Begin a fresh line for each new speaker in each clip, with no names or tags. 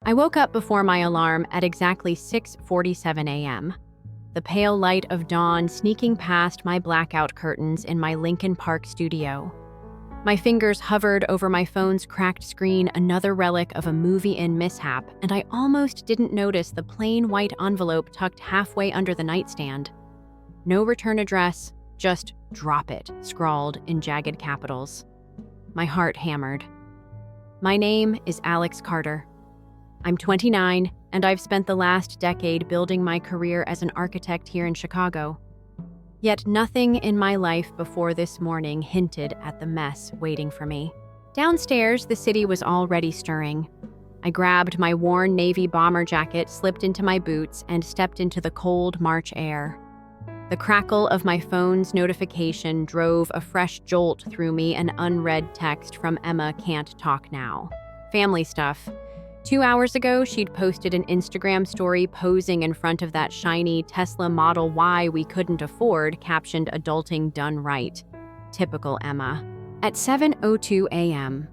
I woke up before my alarm at exactly 6:47 a.m., the pale light of dawn sneaking past my blackout curtains in my Lincoln Park studio. My fingers hovered over my phone's cracked screen, another relic of a movie-in mishap, and I almost didn't notice the plain white envelope tucked halfway under the nightstand. No return address, just "drop it," scrawled in jagged capitals. My heart hammered. My name is Alex Carter. I'm 29, and I've spent the last decade building my career as an architect here in Chicago. Yet nothing in my life before this morning hinted at the mess waiting for me. Downstairs, the city was already stirring. I grabbed my worn navy bomber jacket, slipped into my boots, and stepped into the cold March air. The crackle of my phone's notification drove a fresh jolt through me, an unread text from Emma can't talk now. Family stuff. 2 hours ago, she'd posted an Instagram story posing in front of that shiny Tesla Model Y we couldn't afford, captioned "Adulting Done Right." Typical Emma. At 7:02 a.m.,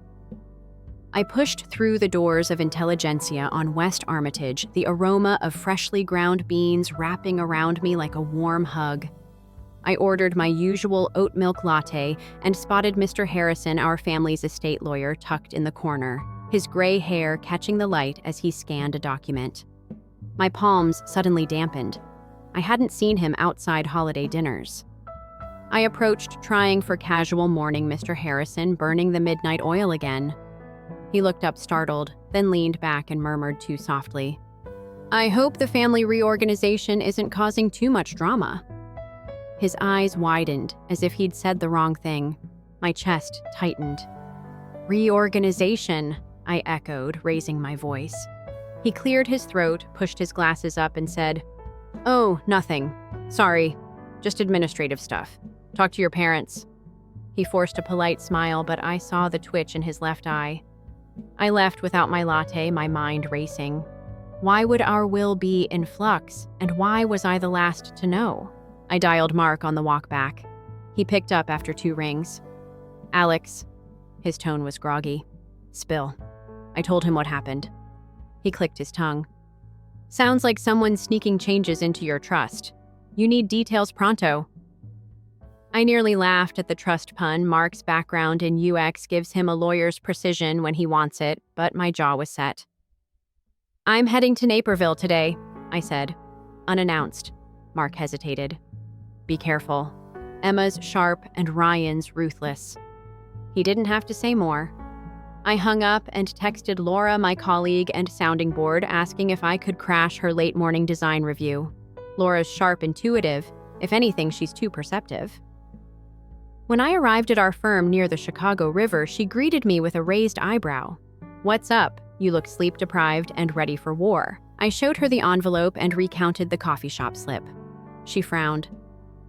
I pushed through the doors of Intelligentsia on West Armitage, the aroma of freshly ground beans wrapping around me like a warm hug. I ordered my usual oat milk latte and spotted Mr. Harrison, our family's estate lawyer, tucked in the corner, his gray hair catching the light as he scanned a document. My palms suddenly dampened. I hadn't seen him outside holiday dinners. I approached, trying for casual morning Mr. Harrison, burning the midnight oil again. He looked up startled, then leaned back and murmured too softly, "I hope the family reorganization isn't causing too much drama." His eyes widened, as if he'd said the wrong thing. My chest tightened. "Reorganization," I echoed, raising my voice. He cleared his throat, pushed his glasses up, and said, "Oh, nothing. Sorry. Just administrative stuff. Talk to your parents." He forced a polite smile, but I saw the twitch in his left eye. I left without my latte, my mind racing. Why would our will be in flux, and why was I the last to know? I dialed Mark on the walk back. He picked up after 2 rings. "Alex." His tone was groggy. "Spill." I told him what happened. He clicked his tongue. "Sounds like someone's sneaking changes into your trust. You need details pronto." I nearly laughed at the trust pun. Mark's background in UX gives him a lawyer's precision when he wants it, but my jaw was set. "I'm heading to Naperville today," I said. Unannounced. Mark hesitated. "Be careful. Emma's sharp and Ryan's ruthless." He didn't have to say more. I hung up and texted Laura, my colleague and sounding board, asking if I could crash her late morning design review. Laura's sharp, intuitive. If anything, she's too perceptive. When I arrived at our firm near the Chicago River, she greeted me with a raised eyebrow. "What's up? You look sleep-deprived and ready for war." I showed her the envelope and recounted the coffee shop slip. She frowned.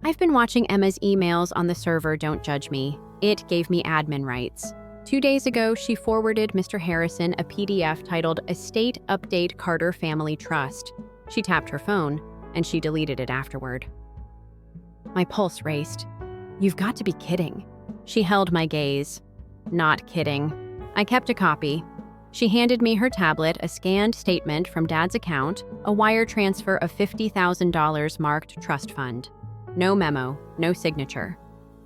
"I've been watching Emma's emails on the server, don't judge me. It gave me admin rights." 2 days ago, she forwarded Mr. Harrison a PDF titled "Estate Update Carter Family Trust." She tapped her phone, and she deleted it afterward. My pulse raced. "You've got to be kidding." She held my gaze. "Not kidding." I kept a copy. She handed me her tablet, a scanned statement from Dad's account, a wire transfer of $50,000 marked trust fund. No memo, no signature.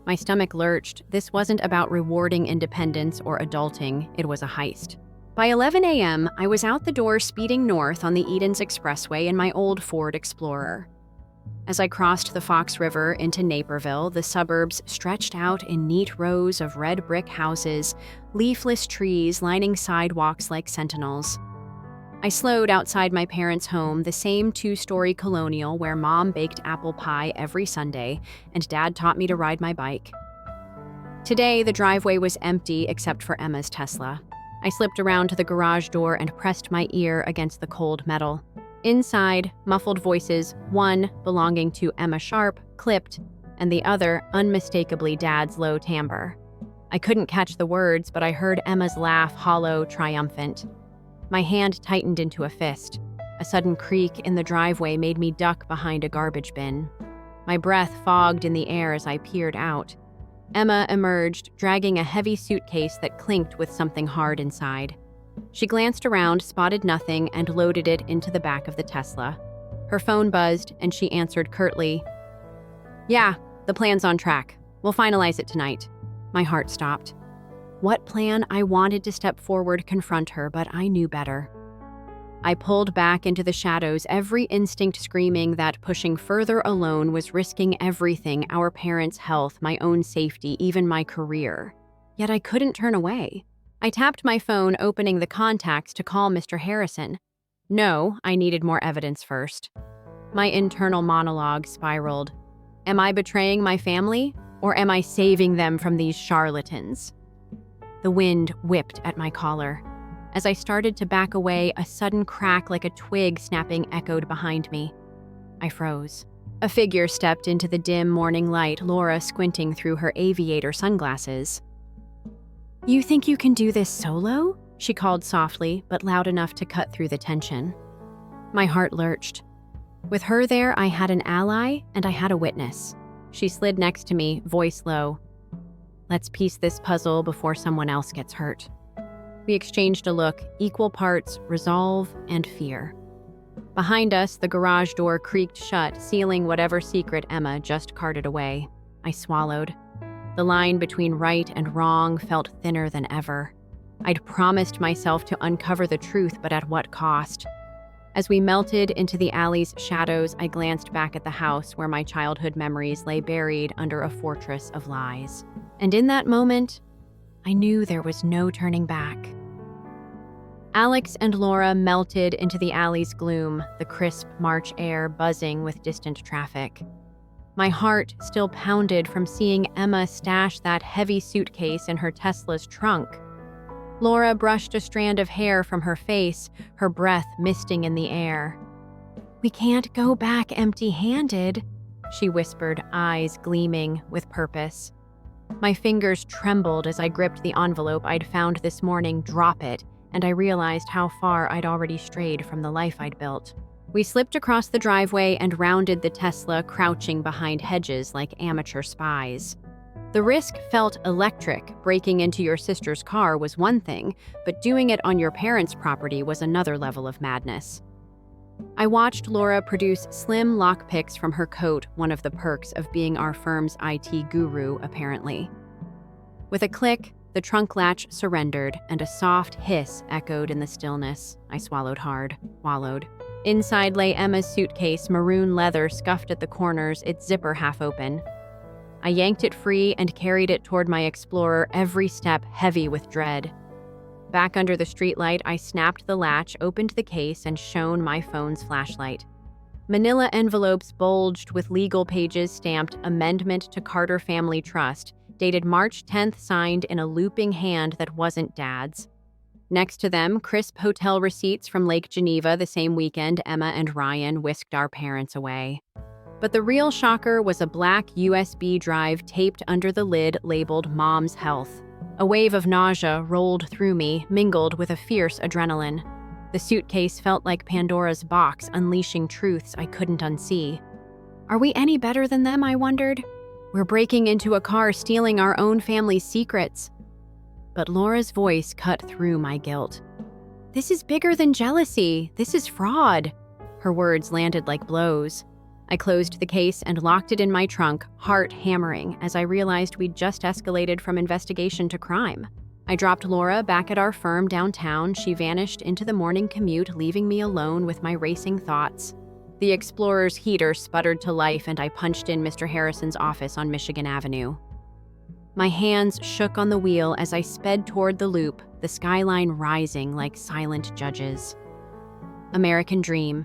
My stomach lurched. This wasn't about rewarding independence or adulting, it was a heist. By 11 a.m., I was out the door speeding north on the Edens Expressway in my old Ford Explorer. As I crossed the Fox River into Naperville, the suburbs stretched out in neat rows of red brick houses, leafless trees lining sidewalks like sentinels. I slowed outside my parents' home, the same 2-story colonial where Mom baked apple pie every Sunday and Dad taught me to ride my bike. Today, the driveway was empty except for Emma's Tesla. I slipped around to the garage door and pressed my ear against the cold metal. Inside, muffled voices, one belonging to Emma Sharp, clipped, and the other unmistakably Dad's low timbre. I couldn't catch the words, but I heard Emma's laugh, hollow, triumphant. My hand tightened into a fist. A sudden creak in the driveway made me duck behind a garbage bin. My breath fogged in the air as I peered out. Emma emerged, dragging a heavy suitcase that clinked with something hard inside. She glanced around, spotted nothing, and loaded it into the back of the Tesla. Her phone buzzed, and she answered curtly, "Yeah, the plan's on track. We'll finalize it tonight." My heart stopped. What plan? I wanted to step forward, confront her, but I knew better. I pulled back into the shadows, every instinct screaming that pushing further alone was risking everything, our parents' health, my own safety, even my career. Yet I couldn't turn away. I tapped my phone, opening the contacts to call Mr. Harrison. No, I needed more evidence first. My internal monologue spiraled. Am I betraying my family, or am I saving them from these charlatans? The wind whipped at my collar. As I started to back away, a sudden crack like a twig snapping echoed behind me. I froze. A figure stepped into the dim morning light, Laura squinting through her aviator sunglasses. "You think you can do this solo?" she called softly, but loud enough to cut through the tension. My heart lurched. With her there, I had an ally and I had a witness. She slid next to me, voice low. "Let's piece this puzzle before someone else gets hurt." We exchanged a look, equal parts resolve and fear. Behind us, the garage door creaked shut, sealing whatever secret Emma just carted away. I swallowed. The line between right and wrong felt thinner than ever. I'd promised myself to uncover the truth, but at what cost? As we melted into the alley's shadows, I glanced back at the house where my childhood memories lay buried under a fortress of lies. And in that moment, I knew there was no turning back. Alex and Laura melted into the alley's gloom, the crisp March air buzzing with distant traffic. My heart still pounded from seeing Emma stash that heavy suitcase in her Tesla's trunk. Laura brushed a strand of hair from her face, her breath misting in the air. "We can't go back empty-handed," she whispered, eyes gleaming with purpose. My fingers trembled as I gripped the envelope I'd found this morning, drop it, and I realized how far I'd already strayed from the life I'd built. We slipped across the driveway and rounded the Tesla, crouching behind hedges like amateur spies. The risk felt electric. Breaking into your sister's car was one thing, but doing it on your parents' property was another level of madness. I watched Laura produce slim lockpicks from her coat, one of the perks of being our firm's IT guru, apparently. With a click, the trunk latch surrendered, and a soft hiss echoed in the stillness. I swallowed hard, wallowed. Inside lay Emma's suitcase, maroon leather scuffed at the corners, its zipper half open. I yanked it free and carried it toward my Explorer, every step heavy with dread. Back under the streetlight, I snapped the latch, opened the case, and shone my phone's flashlight. Manila envelopes bulged with legal pages stamped "Amendment to Carter Family Trust," dated March 10th, signed in a looping hand that wasn't Dad's. Next to them, crisp hotel receipts from Lake Geneva the same weekend Emma and Ryan whisked our parents away. But the real shocker was a black USB drive taped under the lid labeled Mom's Health. A wave of nausea rolled through me, mingled with a fierce adrenaline. The suitcase felt like Pandora's box, unleashing truths I couldn't unsee. Are we any better than them, I wondered? We're breaking into a car, stealing our own family's secrets. But Laura's voice cut through my guilt. "This is bigger than jealousy. This is fraud." Her words landed like blows. I closed the case and locked it in my trunk, heart hammering, as I realized we'd just escalated from investigation to crime. I dropped Laura back at our firm downtown. She vanished into the morning commute, leaving me alone with my racing thoughts. The Explorer's heater sputtered to life, and I punched in Mr. Harrison's office on Michigan Avenue. My hands shook on the wheel as I sped toward the loop, the skyline rising like silent judges. American dream.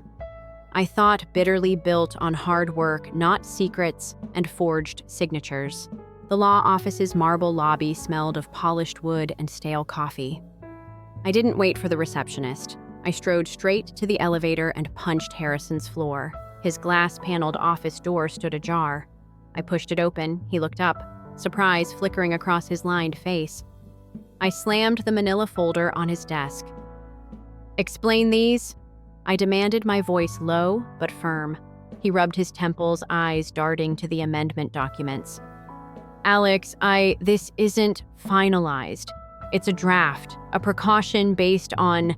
I thought bitterly built on hard work, not secrets, and forged signatures. The law office's marble lobby smelled of polished wood and stale coffee. I didn't wait for the receptionist. I strode straight to the elevator and punched Harrison's floor. His glass-paneled office door stood ajar. I pushed it open. He looked up, surprise flickering across his lined face. I slammed the manila folder on his desk. "Explain these," I demanded, my voice low but firm. He rubbed his temples, eyes darting to the amendment documents. "Alex, this isn't finalized." It's a draft, a precaution based on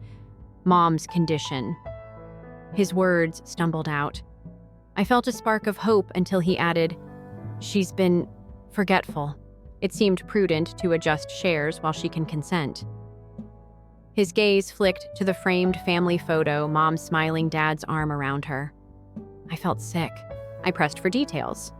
Mom's condition." His words stumbled out. I felt a spark of hope until he added, "She's been forgetful. It seemed prudent to adjust shares while she can consent." His gaze flicked to the framed family photo, Mom smiling, Dad's arm around her. I felt sick. I pressed for details.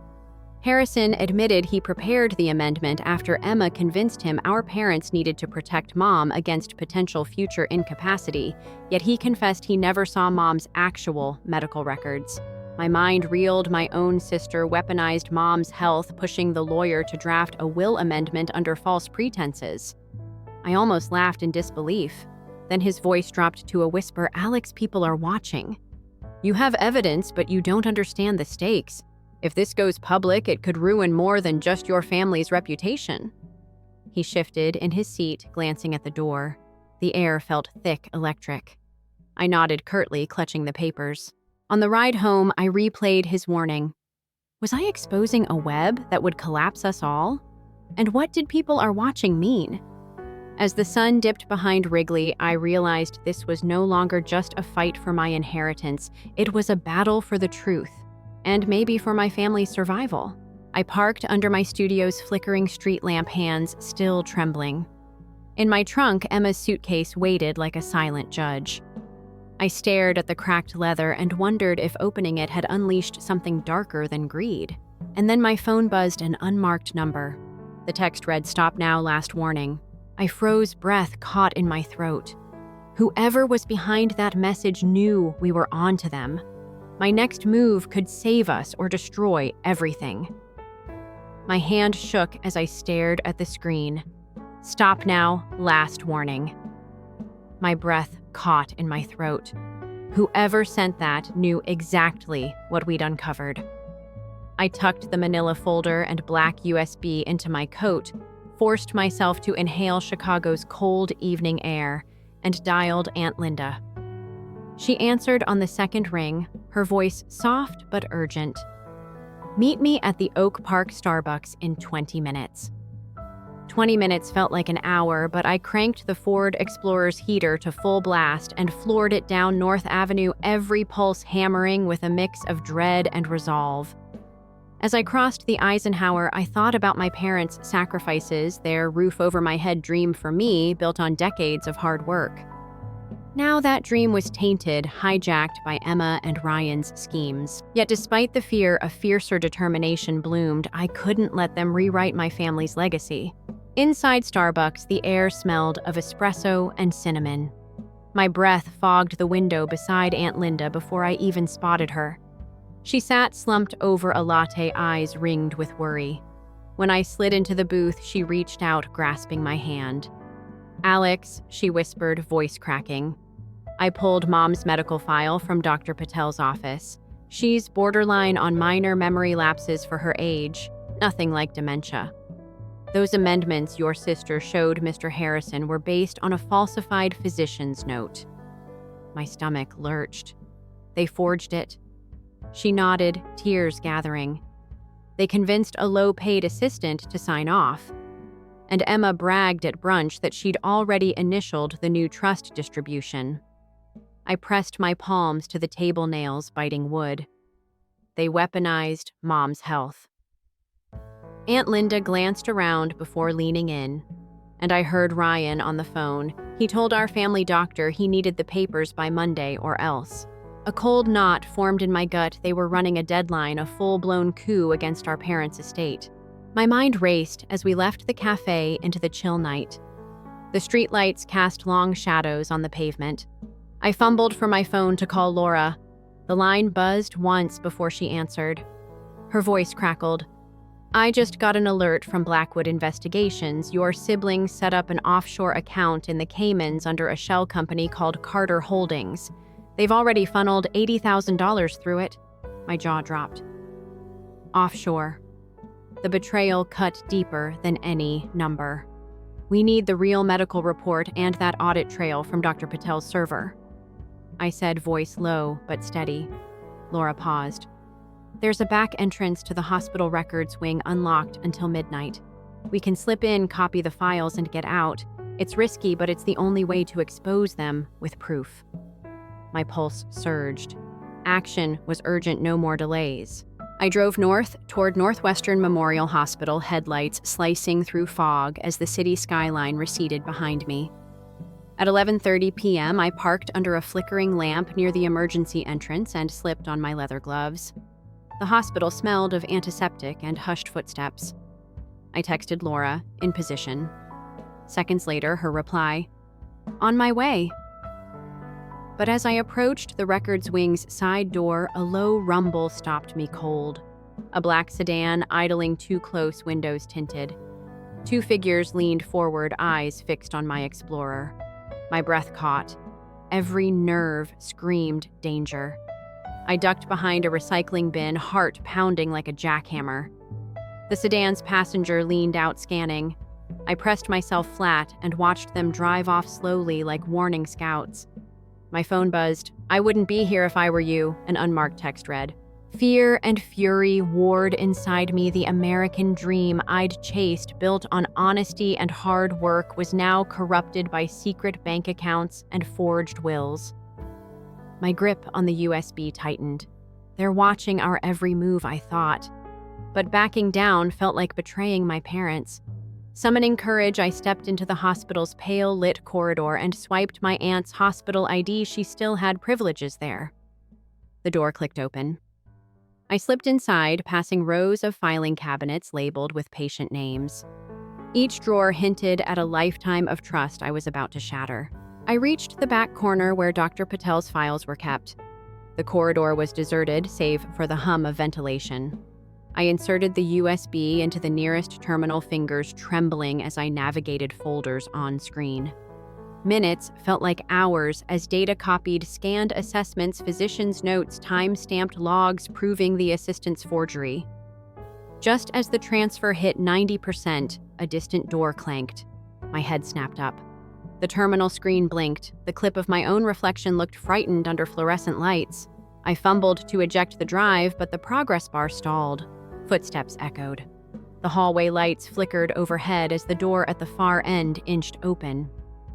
Harrison admitted he prepared the amendment after Emma convinced him our parents needed to protect Mom against potential future incapacity, yet he confessed he never saw Mom's actual medical records. My mind reeled. My own sister weaponized Mom's health, pushing the lawyer to draft a will amendment under false pretenses. I almost laughed in disbelief. Then his voice dropped to a whisper, "Alex, people are watching. You have evidence, but you don't understand the stakes. If this goes public, it could ruin more than just your family's reputation." He shifted in his seat, glancing at the door. The air felt thick, electric. I nodded curtly, clutching the papers. On the ride home, I replayed his warning. Was I exposing a web that would collapse us all? And what did "people are watching" mean? As the sun dipped behind Wrigley, I realized this was no longer just a fight for my inheritance. It was a battle for the truth. And maybe for my family's survival. I parked under my studio's flickering street lamp, hands still trembling. In my trunk, Emma's suitcase waited like a silent judge. I stared at the cracked leather and wondered if opening it had unleashed something darker than greed. And then my phone buzzed an unmarked number. The text read, "Stop now, last warning." I froze, breath caught in my throat. Whoever was behind that message knew we were on to them. My next move could save us or destroy everything. My hand shook as I stared at the screen. "Stop now, last warning." My breath caught in my throat. Whoever sent that knew exactly what we'd uncovered. I tucked the manila folder and black USB into my coat, forced myself to inhale Chicago's cold evening air, and dialed Aunt Linda. She answered on the second ring, her voice soft but urgent. "Meet me at the Oak Park Starbucks in 20 minutes. 20 minutes felt like an hour, but I cranked the Ford Explorer's heater to full blast and floored it down North Avenue, every pulse hammering with a mix of dread and resolve. As I crossed the Eisenhower, I thought about my parents' sacrifices, their roof-over-my-head dream for me built on decades of hard work. Now that dream was tainted, hijacked by Emma and Ryan's schemes. Yet despite the fear, a fiercer determination bloomed. I couldn't let them rewrite my family's legacy. Inside Starbucks, the air smelled of espresso and cinnamon. My breath fogged the window beside Aunt Linda before I even spotted her. She sat slumped over a latte, eyes ringed with worry. When I slid into the booth, she reached out, grasping my hand. "Alex," she whispered, voice cracking. I pulled Mom's medical file from Dr. Patel's office. She's borderline on minor memory lapses for her age, nothing like dementia. Those amendments your sister showed Mr. Harrison were based on a falsified physician's note. My stomach lurched. They forged it. She nodded, tears gathering. They convinced a low-paid assistant to sign off. And Emma bragged at brunch that she'd already initialed the new trust distribution. I pressed my palms to the table nails, biting wood. They weaponized Mom's health. Aunt Linda glanced around before leaning in, and I heard Ryan on the phone. He told our family doctor he needed the papers by Monday or else. A cold knot formed in my gut. They were running a deadline, a full-blown coup against our parents' estate. My mind raced as we left the cafe into the chill night. The streetlights cast long shadows on the pavement. I fumbled for my phone to call Laura. The line buzzed once before she answered. Her voice crackled. "I just got an alert from Blackwood Investigations. Your siblings set up an offshore account in the Caymans under a shell company called Carter Holdings. They've already funneled $80,000 through it." My jaw dropped. Offshore. The betrayal cut deeper than any number. "We need the real medical report and that audit trail from Dr. Patel's server," I said, voice low but steady. Laura paused. "There's a back entrance to the hospital records wing unlocked until midnight. We can slip in, copy the files, and get out. It's risky, but it's the only way to expose them with proof. My pulse surged. Action was urgent, no more delays. I drove north toward Northwestern Memorial Hospital, headlights slicing through fog as the city skyline receded behind me. At 11:30 p.m., I parked under a flickering lamp near the emergency entrance and slipped on my leather gloves. The hospital smelled of antiseptic and hushed footsteps. I texted Laura, in position. Seconds later, her reply, "On my way." But as I approached the records wing's side door, a low rumble stopped me cold. A black sedan idling too close, windows tinted. Two figures leaned forward, eyes fixed on my Explorer. My breath caught. Every nerve screamed danger. I ducked behind a recycling bin, heart pounding like a jackhammer. The sedan's passenger leaned out, scanning. I pressed myself flat and watched them drive off slowly like warning scouts. My phone buzzed. "I wouldn't be here if I were you," an unmarked text read. Fear and fury warred inside me. The American dream I'd chased, built on honesty and hard work, was now corrupted by secret bank accounts and forged wills. My grip on the USB tightened. They're watching our every move, I thought. But backing down felt like betraying my parents. Summoning courage, I stepped into the hospital's pale lit corridor and swiped my aunt's hospital ID. She still had privileges there. The door clicked open. I slipped inside, passing rows of filing cabinets labeled with patient names. Each drawer hinted at a lifetime of trust I was about to shatter. I reached the back corner where Dr. Patel's files were kept. The corridor was deserted, save for the hum of ventilation. I inserted the USB into the nearest terminal, fingers trembling as I navigated folders on screen. Minutes felt like hours as data copied scanned assessments, physicians' notes, time-stamped logs proving the assistant's forgery. Just as the transfer hit 90%, a distant door clanked. My head snapped up. The terminal screen blinked. The clip of my own reflection looked frightened under fluorescent lights. I fumbled to eject the drive, but the progress bar stalled. Footsteps echoed. The hallway lights flickered overhead as the door at the far end inched open.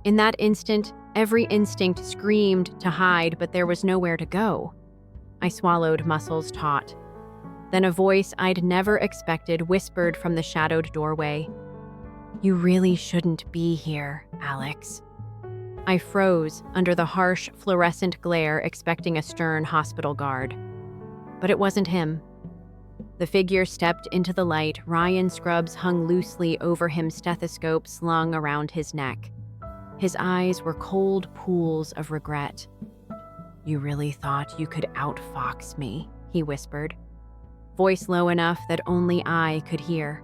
In that instant, every instinct screamed to hide, but there was nowhere to go. I swallowed, muscles taut. Then a voice I'd never expected whispered from the shadowed doorway, "You really shouldn't be here, Alex." I froze under the harsh fluorescent glare, expecting a stern hospital guard. But it wasn't him. The figure stepped into the light. Ryan Scrubs hung loosely over him, stethoscope slung around his neck. His eyes were cold pools of regret. "You really thought you could outfox me," he whispered, voice low enough that only I could hear.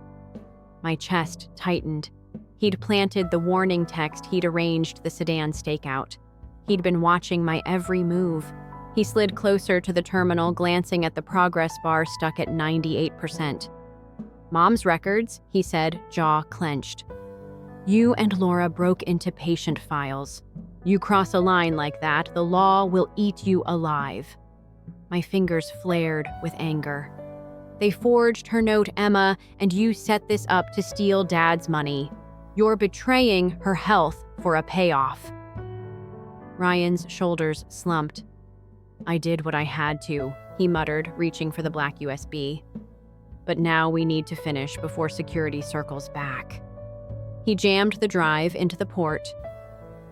My chest tightened. He'd planted the warning text. He'd arranged the sedan stakeout. He'd been watching my every move. He slid closer to the terminal, glancing at the progress bar stuck at 98%. "Mom's records," he said, jaw clenched. "You and Laura broke into patient files. You cross a line like that, the law will eat you alive." My fingers flared with anger. "They forged her note, Emma, and you set this up to steal Dad's money. You're betraying her health for a payoff." Ryan's shoulders slumped. "I did what I had to," he muttered, reaching for the black USB. "But now we need to finish before security circles back." He jammed the drive into the port.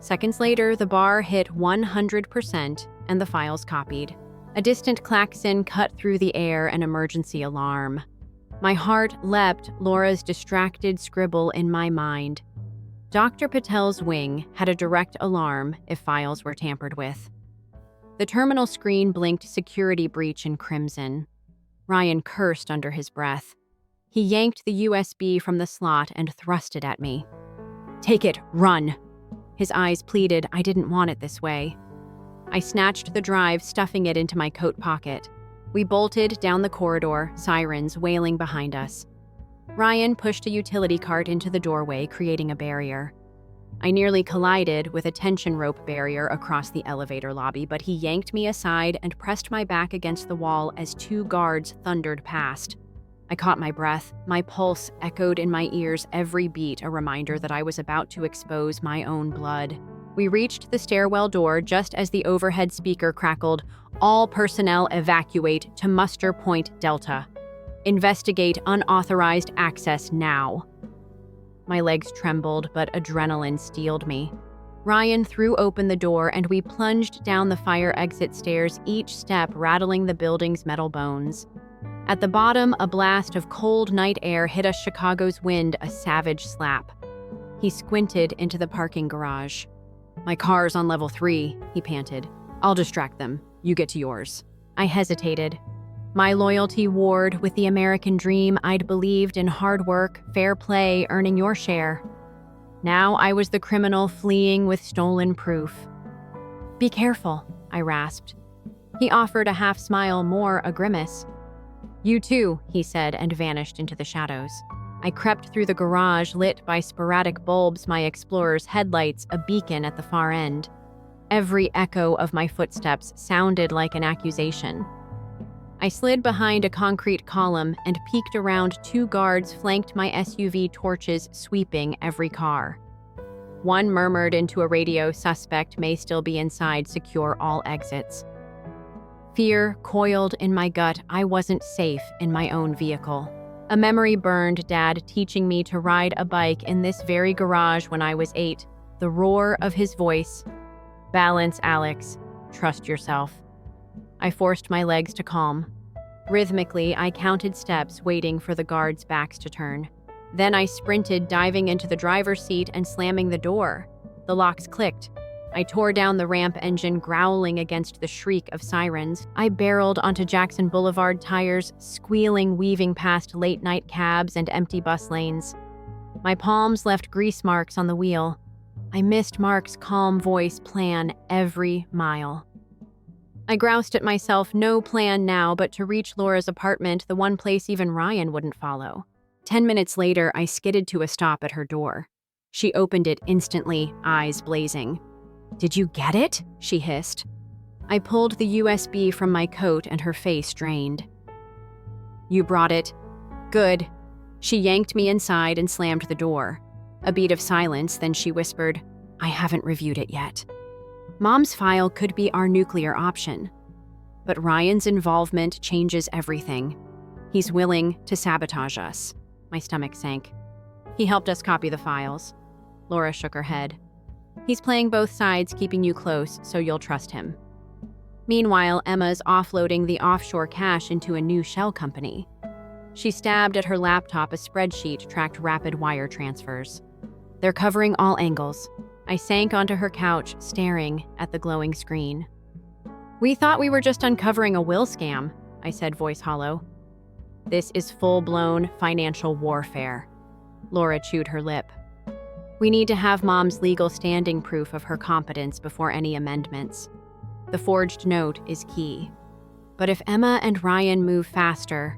Seconds later, the bar hit 100% and the files copied. A distant klaxon cut through the air, an emergency alarm. My heart leapt, Laura's distracted scribble in my mind. Dr. Patel's wing had a direct alarm if files were tampered with. The terminal screen blinked security breach in crimson. Ryan cursed under his breath. He yanked the USB from the slot and thrust it at me. "Take it, run!" His eyes pleaded. I didn't want it this way. I snatched the drive, stuffing it into my coat pocket. We bolted down the corridor, sirens wailing behind us. Ryan pushed a utility cart into the doorway, creating a barrier. I nearly collided with a tension rope barrier across the elevator lobby, but he yanked me aside and pressed my back against the wall as two guards thundered past. I caught my breath. My pulse echoed in my ears, every beat a reminder that I was about to expose my own blood. We reached the stairwell door just as the overhead speaker crackled, "All personnel evacuate to muster point Delta. Investigate unauthorized access now." My legs trembled, but adrenaline steeled me. Ryan threw open the door and we plunged down the fire exit stairs, each step rattling the building's metal bones. At the bottom, a blast of cold night air hit us Chicago's wind, a savage slap. He squinted into the parking garage. "My car's on level 3, he panted. "I'll distract them. You get to yours." I hesitated. My loyalty warred with the American dream. I'd believed in hard work, fair play, earning your share. Now I was the criminal fleeing with stolen proof. "Be careful," I rasped. He offered a half smile, more a grimace. "You too," he said, and vanished into the shadows. I crept through the garage, lit by sporadic bulbs, my explorer's headlights a beacon at the far end. Every echo of my footsteps sounded like an accusation. I slid behind a concrete column and peeked around. 2 guards flanked my SUV, torches sweeping every car. One murmured into a radio, "Suspect may still be inside, secure all exits." Fear coiled in my gut. I wasn't safe in my own vehicle. A memory burned, Dad teaching me to ride a bike in this very garage when I was 8. The roar of his voice. "Balance, Alex. Trust yourself." I forced my legs to calm. Rhythmically, I counted steps, waiting for the guards' backs to turn. Then I sprinted, diving into the driver's seat and slamming the door. The locks clicked. I tore down the ramp, engine growling against the shriek of sirens. I barreled onto Jackson Boulevard, tires squealing, weaving past late-night cabs and empty bus lanes. My palms left grease marks on the wheel. I missed Mark's calm voice plan every mile. I groused at myself, no plan now but to reach Laura's apartment, the one place even Ryan wouldn't follow. 10 minutes later, I skidded to a stop at her door. She opened it instantly, eyes blazing. "Did you get it?" she hissed. I pulled the USB from my coat and her face drained. "You brought it? Good." She yanked me inside and slammed the door. A beat of silence, then she whispered, "I haven't reviewed it yet." Mom's file could be our nuclear option. But Ryan's involvement changes everything. He's willing to sabotage us. My stomach sank. He helped us copy the files. Laura shook her head. "He's playing both sides, keeping you close, so you'll trust him." Meanwhile, Emma's offloading the offshore cash into a new shell company. She stabbed at her laptop. A spreadsheet tracked rapid wire transfers. "They're covering all angles." I sank onto her couch, staring at the glowing screen. "We thought we were just uncovering a will scam," I said, voice hollow. "This is full-blown financial warfare." Laura chewed her lip. "We need to have Mom's legal standing proof of her competence before any amendments. The forged note is key. But if Emma and Ryan move faster..."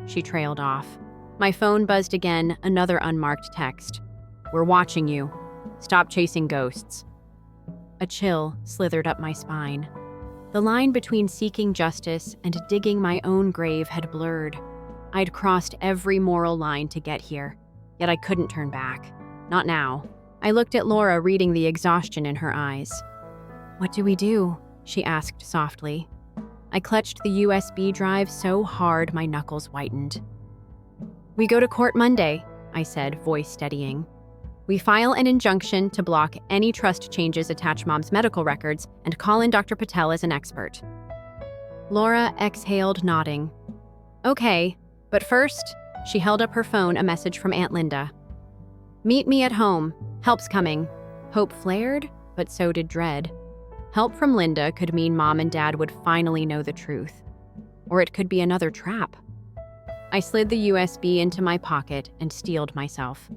She trailed off. My phone buzzed again, another unmarked text. "We're watching you. Stop chasing ghosts." A chill slithered up my spine. The line between seeking justice and digging my own grave had blurred. I'd crossed every moral line to get here, yet I couldn't turn back. Not now. I looked at Laura, reading the exhaustion in her eyes. "What do we do?" she asked softly. I clutched the USB drive so hard my knuckles whitened. "We go to court Monday," I said, voice steadying. "We file an injunction to block any trust changes, attach Mom's medical records, and call in Dr. Patel as an expert." Laura exhaled, nodding. "Okay, but first," she held up her phone, a message from Aunt Linda. "Meet me at home. Help's coming." Hope flared, but so did dread. Help from Linda could mean Mom and Dad would finally know the truth. Or it could be another trap. I slid the USB into my pocket and steeled myself.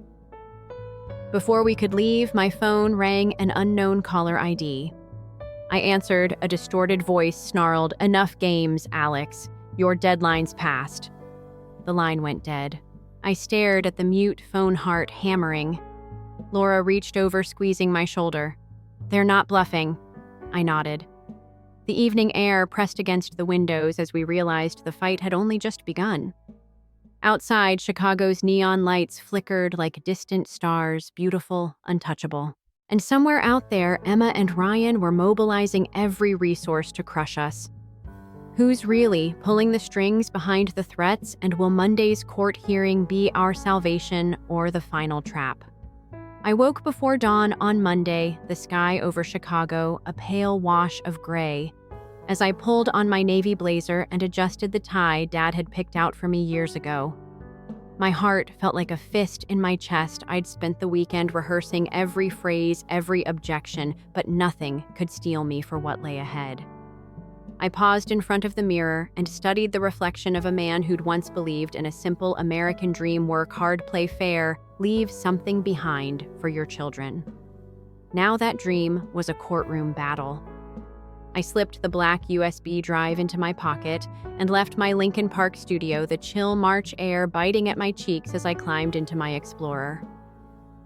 Before we could leave, my phone rang, an unknown caller ID. I answered. A distorted voice snarled, "Enough games, Alex. Your deadline's passed." The line went dead. I stared at the mute phone heart hammering. Laura reached over, squeezing my shoulder. "They're not bluffing." I nodded. The evening air pressed against the windows as we realized the fight had only just begun. Outside, Chicago's neon lights flickered like distant stars, beautiful, untouchable. And somewhere out there, Emma and Ryan were mobilizing every resource to crush us. Who's really pulling the strings behind the threats, and will Monday's court hearing be our salvation or the final trap? I woke before dawn on Monday, the sky over Chicago a pale wash of gray, as I pulled on my navy blazer and adjusted the tie Dad had picked out for me years ago. My heart felt like a fist in my chest. I'd spent the weekend rehearsing every phrase, every objection, but nothing could steel me for what lay ahead. I paused in front of the mirror and studied the reflection of a man who'd once believed in a simple American dream: work hard, play fair, leave something behind for your children. Now that dream was a courtroom battle. I slipped the black USB drive into my pocket and left my Lincoln Park studio, the chill March air biting at my cheeks as I climbed into my Explorer.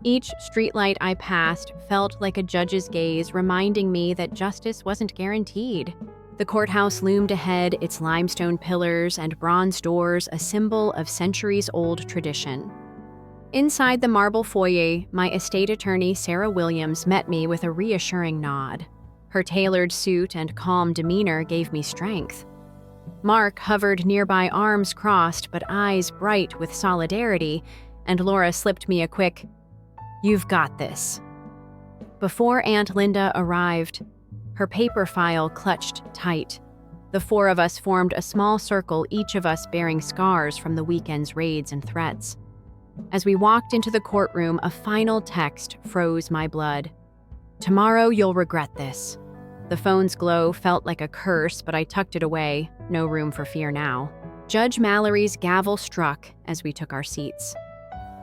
Each streetlight I passed felt like a judge's gaze, reminding me that justice wasn't guaranteed. The courthouse loomed ahead, its limestone pillars and bronze doors a symbol of centuries-old tradition. Inside the marble foyer, my estate attorney, Sarah Williams, met me with a reassuring nod. Her tailored suit and calm demeanor gave me strength. Mark hovered nearby, arms crossed but eyes bright with solidarity, and Laura slipped me a quick, "You've got this." Before Aunt Linda arrived, her paper file clutched tight. The four of us formed a small circle, each of us bearing scars from the weekend's raids and threats. As we walked into the courtroom, a final text froze my blood. "Tomorrow you'll regret this." The phone's glow felt like a curse, but I tucked it away. No room for fear now. Judge Mallory's gavel struck as we took our seats.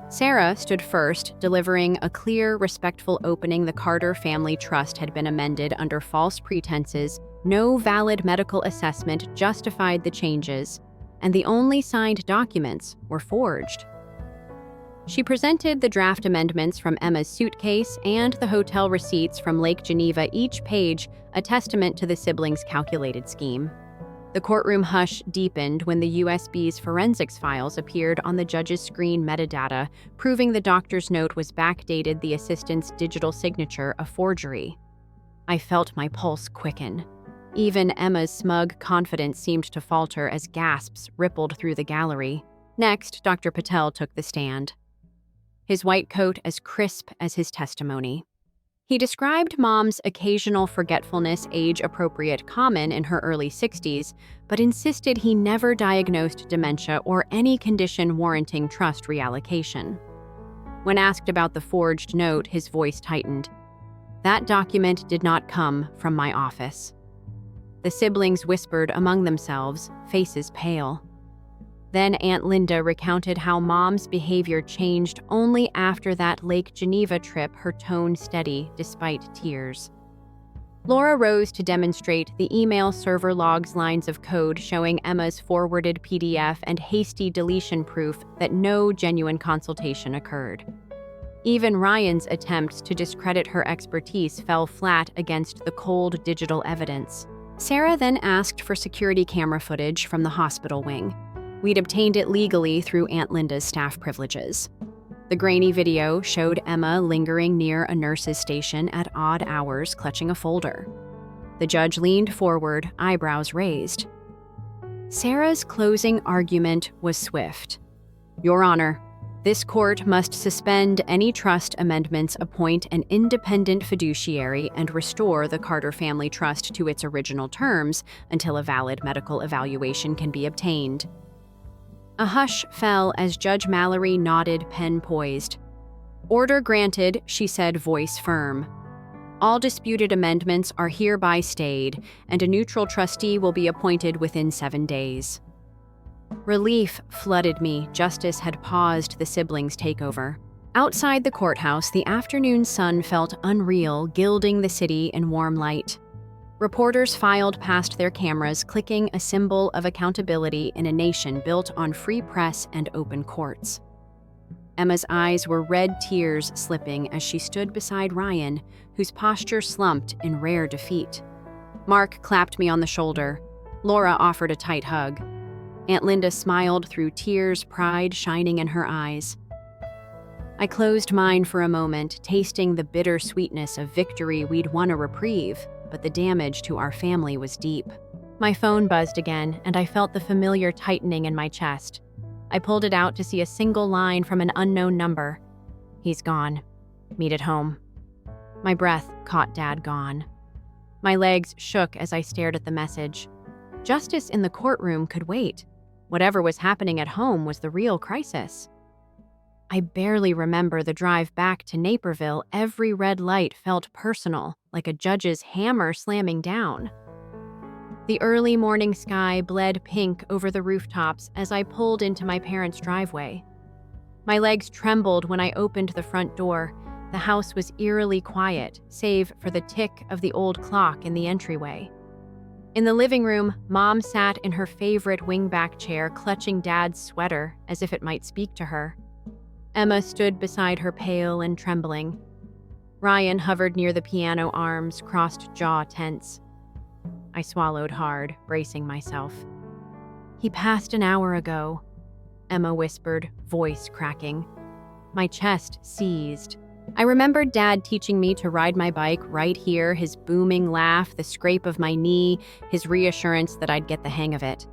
Sarah stood first, delivering a clear, respectful opening. The Carter Family Trust had been amended under false pretenses. No valid medical assessment justified the changes, and the only signed documents were forged. She presented the draft amendments from Emma's suitcase and the hotel receipts from Lake Geneva, each page a testament to the siblings' calculated scheme. The courtroom hush deepened when the USB's forensics files appeared on the judge's screen. Metadata, proving the doctor's note was backdated, the assistant's digital signature a forgery. I felt my pulse quicken. Even Emma's smug confidence seemed to falter as gasps rippled through the gallery. Next, Dr. Patel took the stand, his white coat as crisp as his testimony. He described Mom's occasional forgetfulness, age-appropriate, common in her early 60s, but insisted he never diagnosed dementia or any condition warranting trust reallocation. When asked about the forged note, his voice tightened. "That document did not come from my office." The siblings whispered among themselves, faces pale. Then Aunt Linda recounted how Mom's behavior changed only after that Lake Geneva trip, her tone steady despite tears. Laura rose to demonstrate the email server logs, lines of code showing Emma's forwarded PDF and hasty deletion, proof that no genuine consultation occurred. Even Ryan's attempts to discredit her expertise fell flat against the cold digital evidence. Sarah then asked for security camera footage from the hospital wing. We'd obtained it legally through Aunt Linda's staff privileges. The grainy video showed Emma lingering near a nurse's station at odd hours, clutching a folder. The judge leaned forward, eyebrows raised. Sarah's closing argument was swift. "Your Honor, this court must suspend any trust amendments, appoint an independent fiduciary, and restore the Carter Family Trust to its original terms until a valid medical evaluation can be obtained." A hush fell as Judge Mallory nodded, pen poised. "Order granted," she said, voice firm. "All disputed amendments are hereby stayed, and a neutral trustee will be appointed within 7 days." Relief flooded me. Justice had paused the siblings' takeover. Outside the courthouse, the afternoon sun felt unreal, gilding the city in warm light. Reporters filed past their cameras, clicking, a symbol of accountability in a nation built on free press and open courts. Emma's eyes were red, tears slipping as she stood beside Ryan, whose posture slumped in rare defeat. Mark clapped me on the shoulder. Laura offered a tight hug. Aunt Linda smiled through tears, pride shining in her eyes. I closed mine for a moment, tasting the bitter sweetness of victory. We'd won a reprieve, but the damage to our family was deep. My phone buzzed again, and I felt the familiar tightening in my chest. I pulled it out to see a single line from an unknown number. "He's gone. Meet at home." My breath caught Dad gone. My legs shook as I stared at the message. Justice in the courtroom could wait. Whatever was happening at home was the real crisis. I barely remember the drive back to Naperville. Every red light felt personal, like a judge's hammer slamming down. The early morning sky bled pink over the rooftops as I pulled into my parents' driveway. My legs trembled when I opened the front door. The house was eerily quiet, save for the tick of the old clock in the entryway. In the living room, Mom sat in her favorite wingback chair, clutching Dad's sweater as if it might speak to her. Emma stood beside her, pale and trembling. Ryan hovered near the piano arms, crossed jaw tense. I swallowed hard, bracing myself. "He passed an hour ago," Emma whispered, voice cracking. My chest seized. I remembered Dad teaching me to ride my bike right here, his booming laugh, the scrape of my knee, his reassurance that I'd get the hang of it.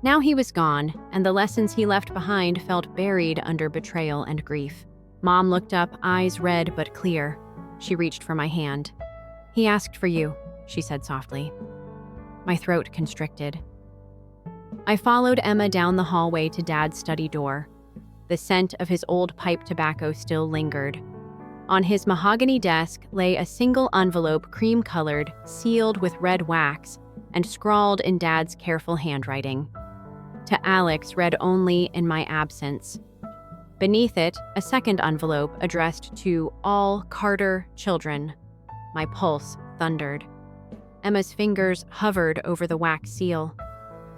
Now he was gone, and the lessons he left behind felt buried under betrayal and grief. Mom looked up, eyes red but clear. She reached for my hand. "He asked for you," she said softly. My throat constricted. I followed Emma down the hallway to Dad's study door. The scent of his old pipe tobacco still lingered. On his mahogany desk lay a single envelope, cream-colored, sealed with red wax, and scrawled in Dad's careful handwriting. To Alex, read only in my absence. Beneath it, a second envelope addressed to all Carter children. My pulse thundered. Emma's fingers hovered over the wax seal.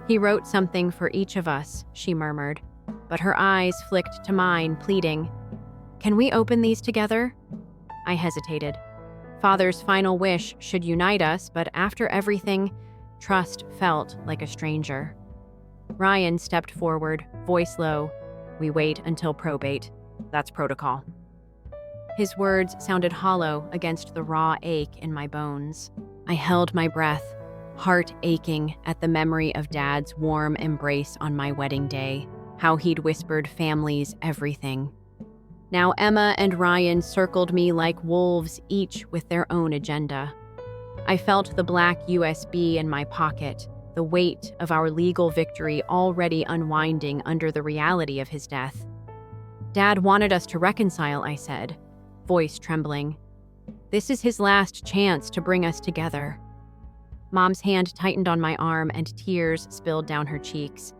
"He wrote something for each of us," she murmured, but her eyes flicked to mine, pleading, "Can we open these together?" I hesitated. Father's final wish should unite us, but after everything, trust felt like a stranger. Ryan stepped forward, voice low. "We wait until probate. That's protocol." His words sounded hollow against the raw ache in my bones. I held my breath, heart aching at the memory of Dad's warm embrace on my wedding day, how he'd whispered family's everything. Now Emma and Ryan circled me like wolves, each with their own agenda. I felt the black USB in my pocket, the weight of our legal victory already unwinding under the reality of his death. "Dad wanted us to reconcile," I said, voice trembling. "This is his last chance to bring us together." Mom's hand tightened on my arm and tears spilled down her cheeks.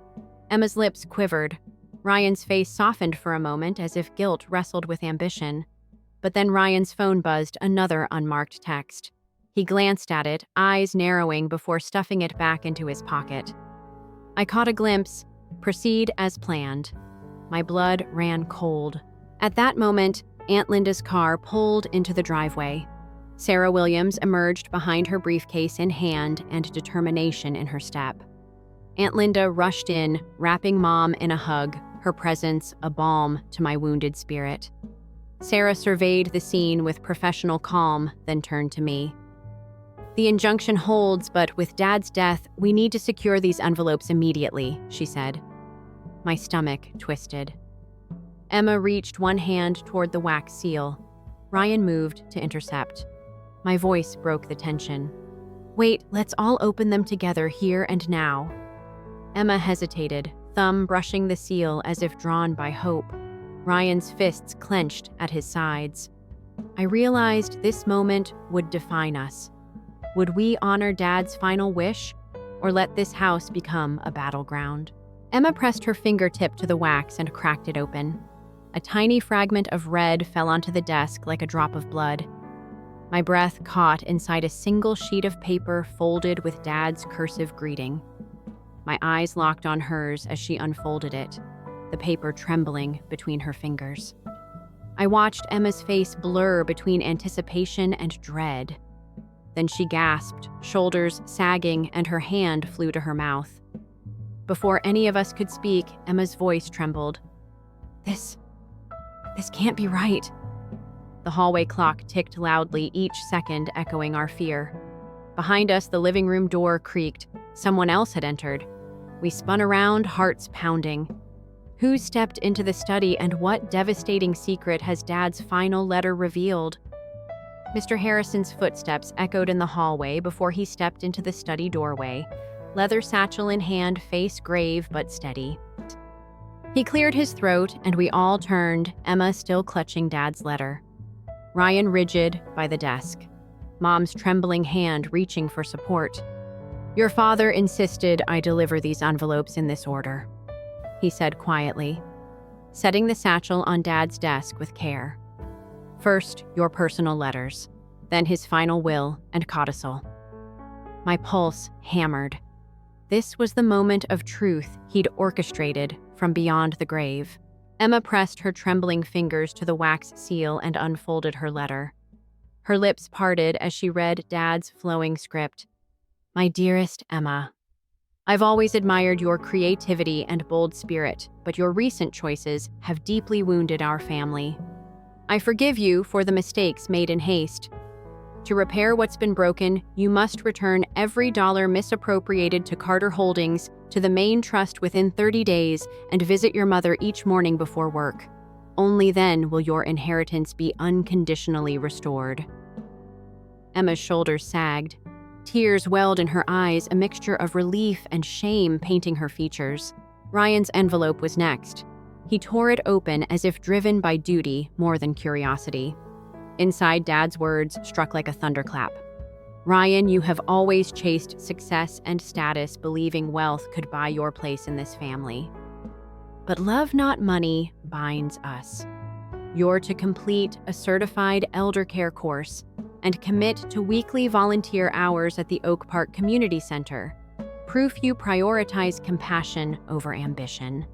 Emma's lips quivered. Ryan's face softened for a moment as if guilt wrestled with ambition. But then Ryan's phone buzzed, another unmarked text. He glanced at it, eyes narrowing before stuffing it back into his pocket. I caught a glimpse. "Proceed as planned." My blood ran cold. At that moment, Aunt Linda's car pulled into the driveway. Sarah Williams emerged behind her briefcase in hand and determination in her step. Aunt Linda rushed in, wrapping Mom in a hug, her presence a balm to my wounded spirit. Sarah surveyed the scene with professional calm, then turned to me. "The injunction holds, but with Dad's death, we need to secure these envelopes immediately," she said. My stomach twisted. Emma reached one hand toward the wax seal. Ryan moved to intercept. My voice broke the tension. "Wait, let's all open them together here and now." Emma hesitated, thumb brushing the seal as if drawn by hope. Ryan's fists clenched at his sides. I realized this moment would define us. Would we honor Dad's final wish, or let this house become a battleground? Emma pressed her fingertip to the wax and cracked it open. A tiny fragment of red fell onto the desk like a drop of blood. My breath caught inside a single sheet of paper folded with Dad's cursive greeting. My eyes locked on hers as she unfolded it, the paper trembling between her fingers. I watched Emma's face blur between anticipation and dread. Then she gasped, shoulders sagging, and her hand flew to her mouth. Before any of us could speak, Emma's voice trembled. This can't be right. The hallway clock ticked loudly, each second echoing our fear. Behind us, the living room door creaked. Someone else had entered. We spun around, hearts pounding. Who stepped into the study, and what devastating secret has Dad's final letter revealed? Mr. Harrison's footsteps echoed in the hallway before he stepped into the study doorway, leather satchel in hand, face grave but steady. He cleared his throat, and we all turned, Emma still clutching Dad's letter. Ryan rigid by the desk, Mom's trembling hand reaching for support. "Your father insisted I deliver these envelopes in this order," he said quietly, setting the satchel on Dad's desk with care. "First, your personal letters, then his final will and codicil." My pulse hammered. This was the moment of truth he'd orchestrated from beyond the grave. Emma pressed her trembling fingers to the wax seal and unfolded her letter. Her lips parted as she read Dad's flowing script. "My dearest Emma, I've always admired your creativity and bold spirit, but your recent choices have deeply wounded our family. I forgive you for the mistakes made in haste. To repair what's been broken, you must return every dollar misappropriated to Carter Holdings to the main trust within 30 days and visit your mother each morning before work. Only then will your inheritance be unconditionally restored." Emma's shoulders sagged. Tears welled in her eyes, a mixture of relief and shame painting her features. Ryan's envelope was next. He tore it open as if driven by duty more than curiosity. Inside, Dad's words struck like a thunderclap. "Ryan, you have always chased success and status, believing wealth could buy your place in this family. But love, not money, binds us. You're to complete a certified elder care course and commit to weekly volunteer hours at the Oak Park Community Center. Proof you prioritize compassion over ambition.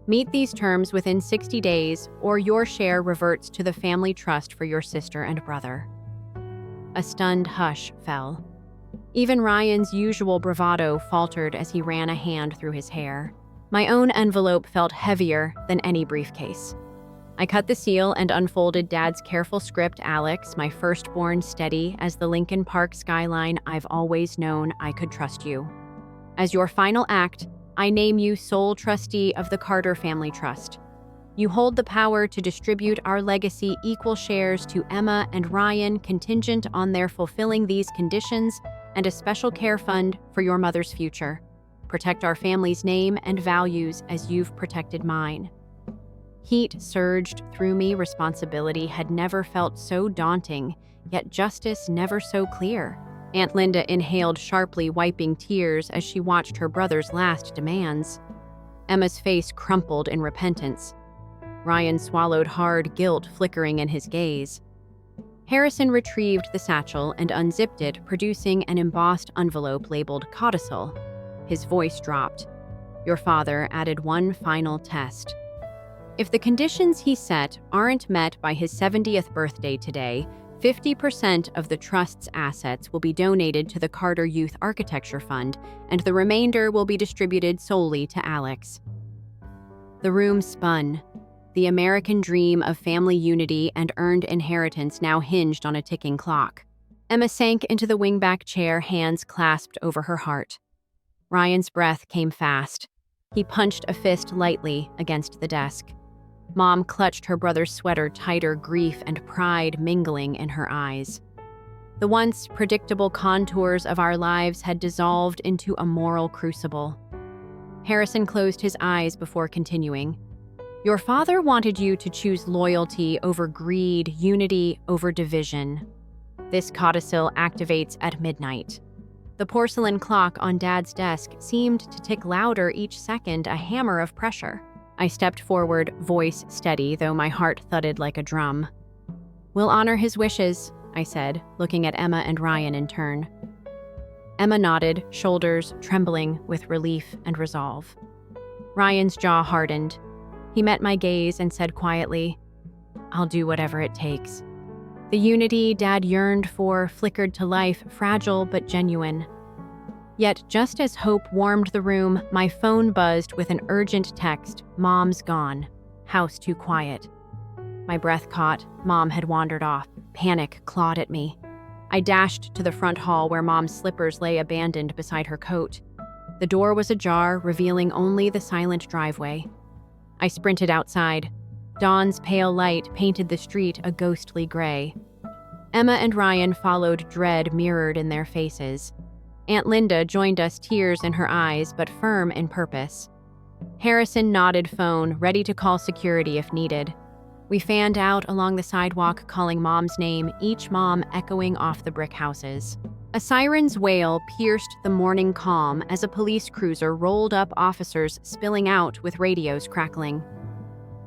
Meet these terms within 60 days, or your share reverts to the family trust for your sister and brother." A stunned hush fell. Even Ryan's usual bravado faltered as he ran a hand through his hair. My own envelope felt heavier than any briefcase. I cut the seal and unfolded Dad's careful script. "Alex, my firstborn, steady as the Lincoln Park skyline, I've always known I could trust you. As your final act, I name you sole trustee of the Carter Family Trust. You hold the power to distribute our legacy equal shares to Emma and Ryan, contingent on their fulfilling these conditions, and a special care fund for your mother's future. Protect our family's name and values as you've protected mine." Heat surged through me. Responsibility had never felt so daunting, yet justice never so clear. Aunt Linda inhaled sharply, wiping tears as she watched her brother's last demands. Emma's face crumpled in repentance. Ryan swallowed hard, guilt flickering in his gaze. Harrison retrieved the satchel and unzipped it, producing an embossed envelope labeled codicil. His voice dropped. "Your father added one final test. If the conditions he set aren't met by his 70th birthday today, 50% of the trust's assets will be donated to the Carter Youth Architecture Fund, and the remainder will be distributed solely to Alex." The room spun. The American dream of family unity and earned inheritance now hinged on a ticking clock. Emma sank into the wingback chair, hands clasped over her heart. Ryan's breath came fast. He punched a fist lightly against the desk. Mom clutched her brother's sweater tighter, grief and pride mingling in her eyes. The once predictable contours of our lives had dissolved into a moral crucible. Harrison closed his eyes before continuing. "Your father wanted you to choose loyalty over greed, unity over division. This codicil activates at midnight." The porcelain clock on Dad's desk seemed to tick louder each second, a hammer of pressure. I stepped forward, voice steady, though my heart thudded like a drum. "We'll honor his wishes," I said, looking at Emma and Ryan in turn. Emma nodded, shoulders trembling with relief and resolve. Ryan's jaw hardened. He met my gaze and said quietly, "I'll do whatever it takes." The unity Dad yearned for flickered to life, fragile but genuine. Yet just as hope warmed the room, my phone buzzed with an urgent text, "Mom's gone. House too quiet." My breath caught. Mom had wandered off. Panic clawed at me. I dashed to the front hall where Mom's slippers lay abandoned beside her coat. The door was ajar, revealing only the silent driveway. I sprinted outside. Dawn's pale light painted the street a ghostly gray. Emma and Ryan followed, dread mirrored in their faces. Aunt Linda joined us, tears in her eyes, but firm in purpose. Harrison nodded phone, ready to call security if needed. We fanned out along the sidewalk, calling Mom's name, each mom echoing off the brick houses. A siren's wail pierced the morning calm as a police cruiser rolled up, officers spilling out with radios crackling.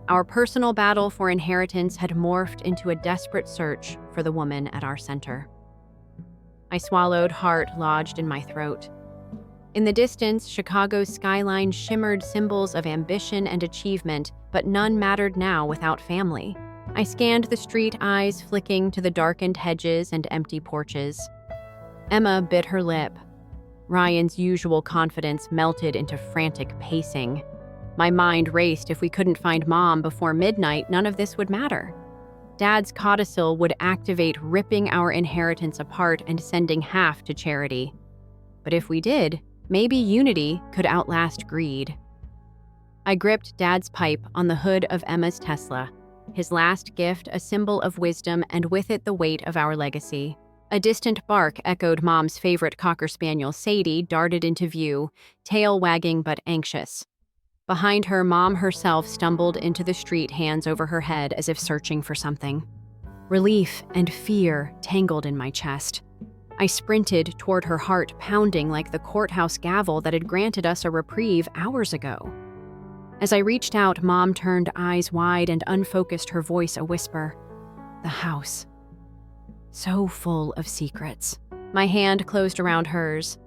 Our personal battle for inheritance had morphed into a desperate search for the woman at our center. I swallowed, heart lodged in my throat. In the distance, Chicago's skyline shimmered, symbols of ambition and achievement, but none mattered now without family. I scanned the street, eyes flicking to the darkened hedges and empty porches. Emma bit her lip. Ryan's usual confidence melted into frantic pacing. My mind raced. If we couldn't find Mom before midnight, none of this would matter. Dad's codicil would activate, ripping our inheritance apart and sending half to charity. But if we did, maybe unity could outlast greed. I gripped Dad's pipe on the hood of Emma's Tesla, his last gift, a symbol of wisdom, and with it the weight of our legacy. A distant bark echoed. Mom's favorite cocker spaniel, Sadie, darted into view, tail wagging but anxious. Behind her, Mom herself stumbled into the street, hands over her head as if searching for something. Relief and fear tangled in my chest. I sprinted toward her, heart pounding like the courthouse gavel that had granted us a reprieve hours ago. As I reached out, Mom turned, eyes wide and unfocused, her voice a whisper. The house. So full of secrets. My hand closed around hers.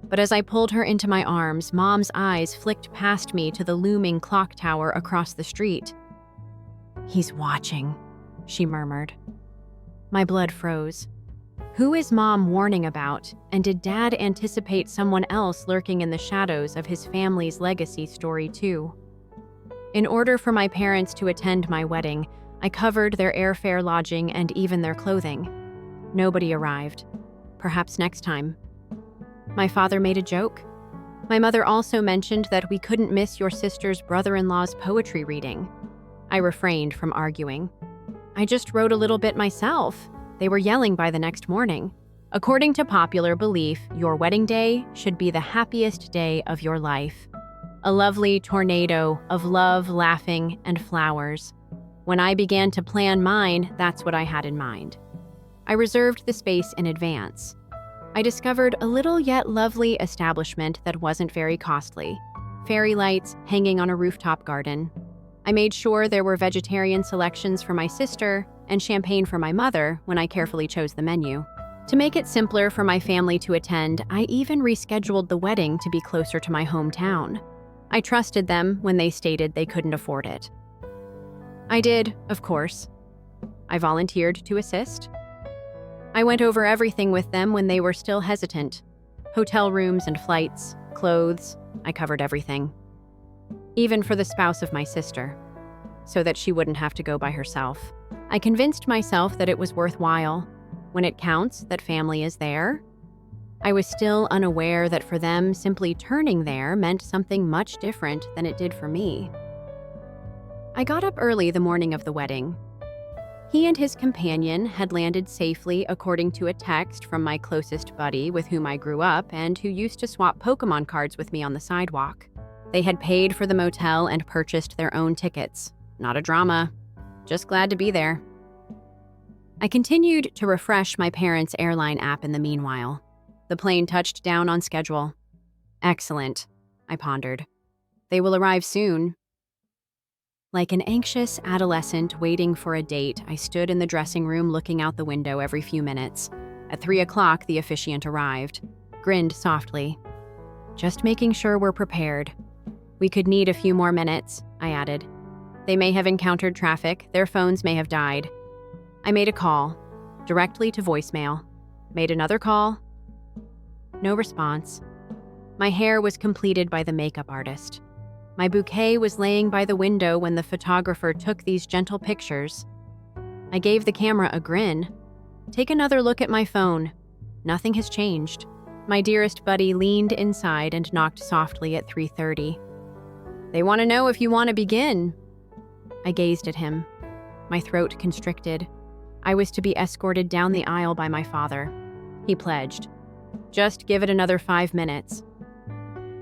But as I pulled her into my arms, Mom's eyes flicked past me to the looming clock tower across the street. He's watching, she murmured. My blood froze. Who is Mom warning about? And did Dad anticipate someone else lurking in the shadows of his family's legacy story too? In order for my parents to attend my wedding, I covered their airfare, lodging, and even their clothing. Nobody arrived. Perhaps next time. My father made a joke. My mother also mentioned that we couldn't miss your sister's brother-in-law's poetry reading. I refrained from arguing. I just wrote a little bit myself. They were yelling by the next morning. According to popular belief, your wedding day should be the happiest day of your life. A lovely tornado of love, laughing, and flowers. When I began to plan mine, that's what I had in mind. I reserved the space in advance. I discovered a little yet lovely establishment that wasn't very costly. Fairy lights hanging on a rooftop garden. I made sure there were vegetarian selections for my sister and champagne for my mother when I carefully chose the menu. To make it simpler for my family to attend, I even rescheduled the wedding to be closer to my hometown. I trusted them when they stated they couldn't afford it. I did, of course. I volunteered to assist. I went over everything with them when they were still hesitant. Hotel rooms and flights, clothes, I covered everything. Even for the spouse of my sister, so that she wouldn't have to go by herself. I convinced myself that it was worthwhile. When it counts, that family is there. I was still unaware that for them, simply turning there meant something much different than it did for me. I got up early the morning of the wedding. He and his companion had landed safely, according to a text from my closest buddy with whom I grew up and who used to swap Pokemon cards with me on the sidewalk. They had paid for the motel and purchased their own tickets. Not a drama. Just glad to be there. I continued to refresh my parents' airline app in the meanwhile. The plane touched down on schedule. Excellent, I pondered. They will arrive soon. Like an anxious adolescent waiting for a date, I stood in the dressing room looking out the window every few minutes. At 3 o'clock, the officiant arrived, grinned softly. Just making sure we're prepared. We could need a few more minutes, I added. They may have encountered traffic, their phones may have died. I made a call, directly to voicemail. Made another call. No response. My hair was completed by the makeup artist. My bouquet was laying by the window when the photographer took these gentle pictures. I gave the camera a grin. Take another look at my phone. Nothing has changed. My dearest buddy leaned inside and knocked softly at 3:30. They want to know if you want to begin. I gazed at him. My throat constricted. I was to be escorted down the aisle by my father. He pledged. Just give it another 5 minutes.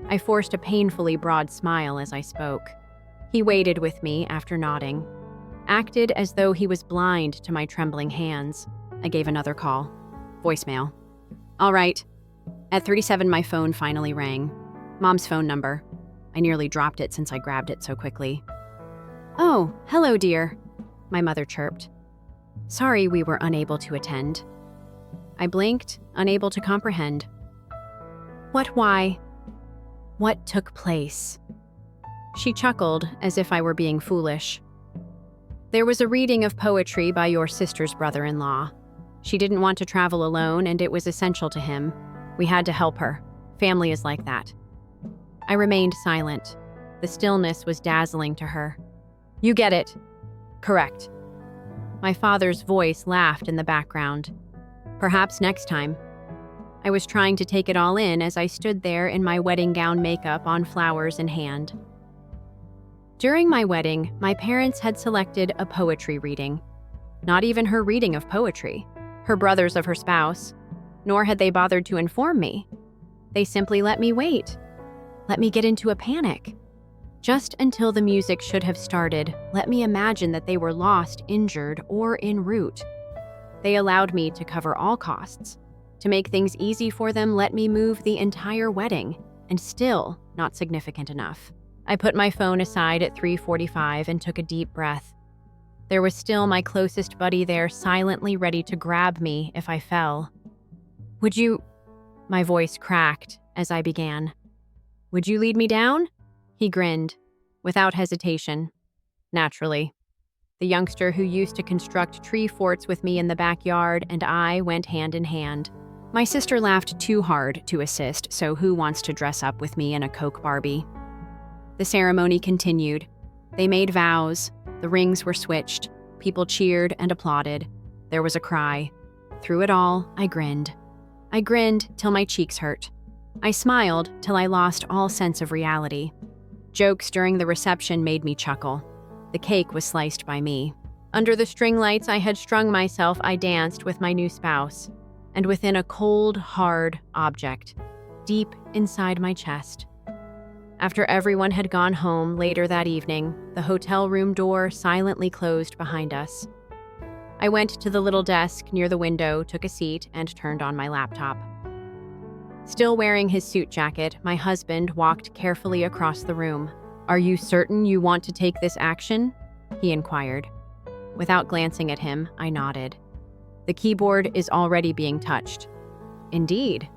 I forced a painfully broad smile as I spoke. He waited with me after nodding. Acted as though he was blind to my trembling hands. I gave another call. Voicemail. All right. At 37, my phone finally rang. Mom's phone number. I nearly dropped it since I grabbed it so quickly. Oh, hello, dear, my mother chirped. Sorry we were unable to attend. I blinked, unable to comprehend. Why? What took place? She chuckled as if I were being foolish. There was a reading of poetry by your sister's brother-in-law. She didn't want to travel alone, and it was essential to him. We had to help her. Family is like that. I remained silent. The stillness was dazzling to her. You get it. Correct. My father's voice laughed in the background. Perhaps next time. I was trying to take it all in as I stood there in my wedding gown makeup on flowers in hand. During my wedding, my parents had selected a poetry reading. Not even her reading of poetry, her brothers of her spouse, nor had they bothered to inform me. They simply let me wait, let me get into a panic. Just until the music should have started, let me imagine that they were lost, injured, or en route. They allowed me to cover all costs. To make things easy for them, let me move the entire wedding, and still not significant enough. I put my phone aside at 3:45 and took a deep breath. There was still my closest buddy there, silently ready to grab me if I fell. Would you... My voice cracked as I began. Would you lead me down? He grinned, without hesitation. Naturally. The youngster who used to construct tree forts with me in the backyard and I went hand in hand. My sister laughed too hard to assist, so who wants to dress up with me in a Coke Barbie? The ceremony continued. They made vows. The rings were switched. People cheered and applauded. There was a cry. Through it all, I grinned. I grinned till my cheeks hurt. I smiled till I lost all sense of reality. Jokes during the reception made me chuckle. The cake was sliced by me. Under the string lights I had strung myself, I danced with my new spouse. And within a cold, hard object, deep inside my chest. After everyone had gone home later that evening, the hotel room door silently closed behind us. I went to the little desk near the window, took a seat, and turned on my laptop. Still wearing his suit jacket, my husband walked carefully across the room. Are you certain you want to take this action? He inquired. Without glancing at him, I nodded. The keyboard is already being touched. Indeed.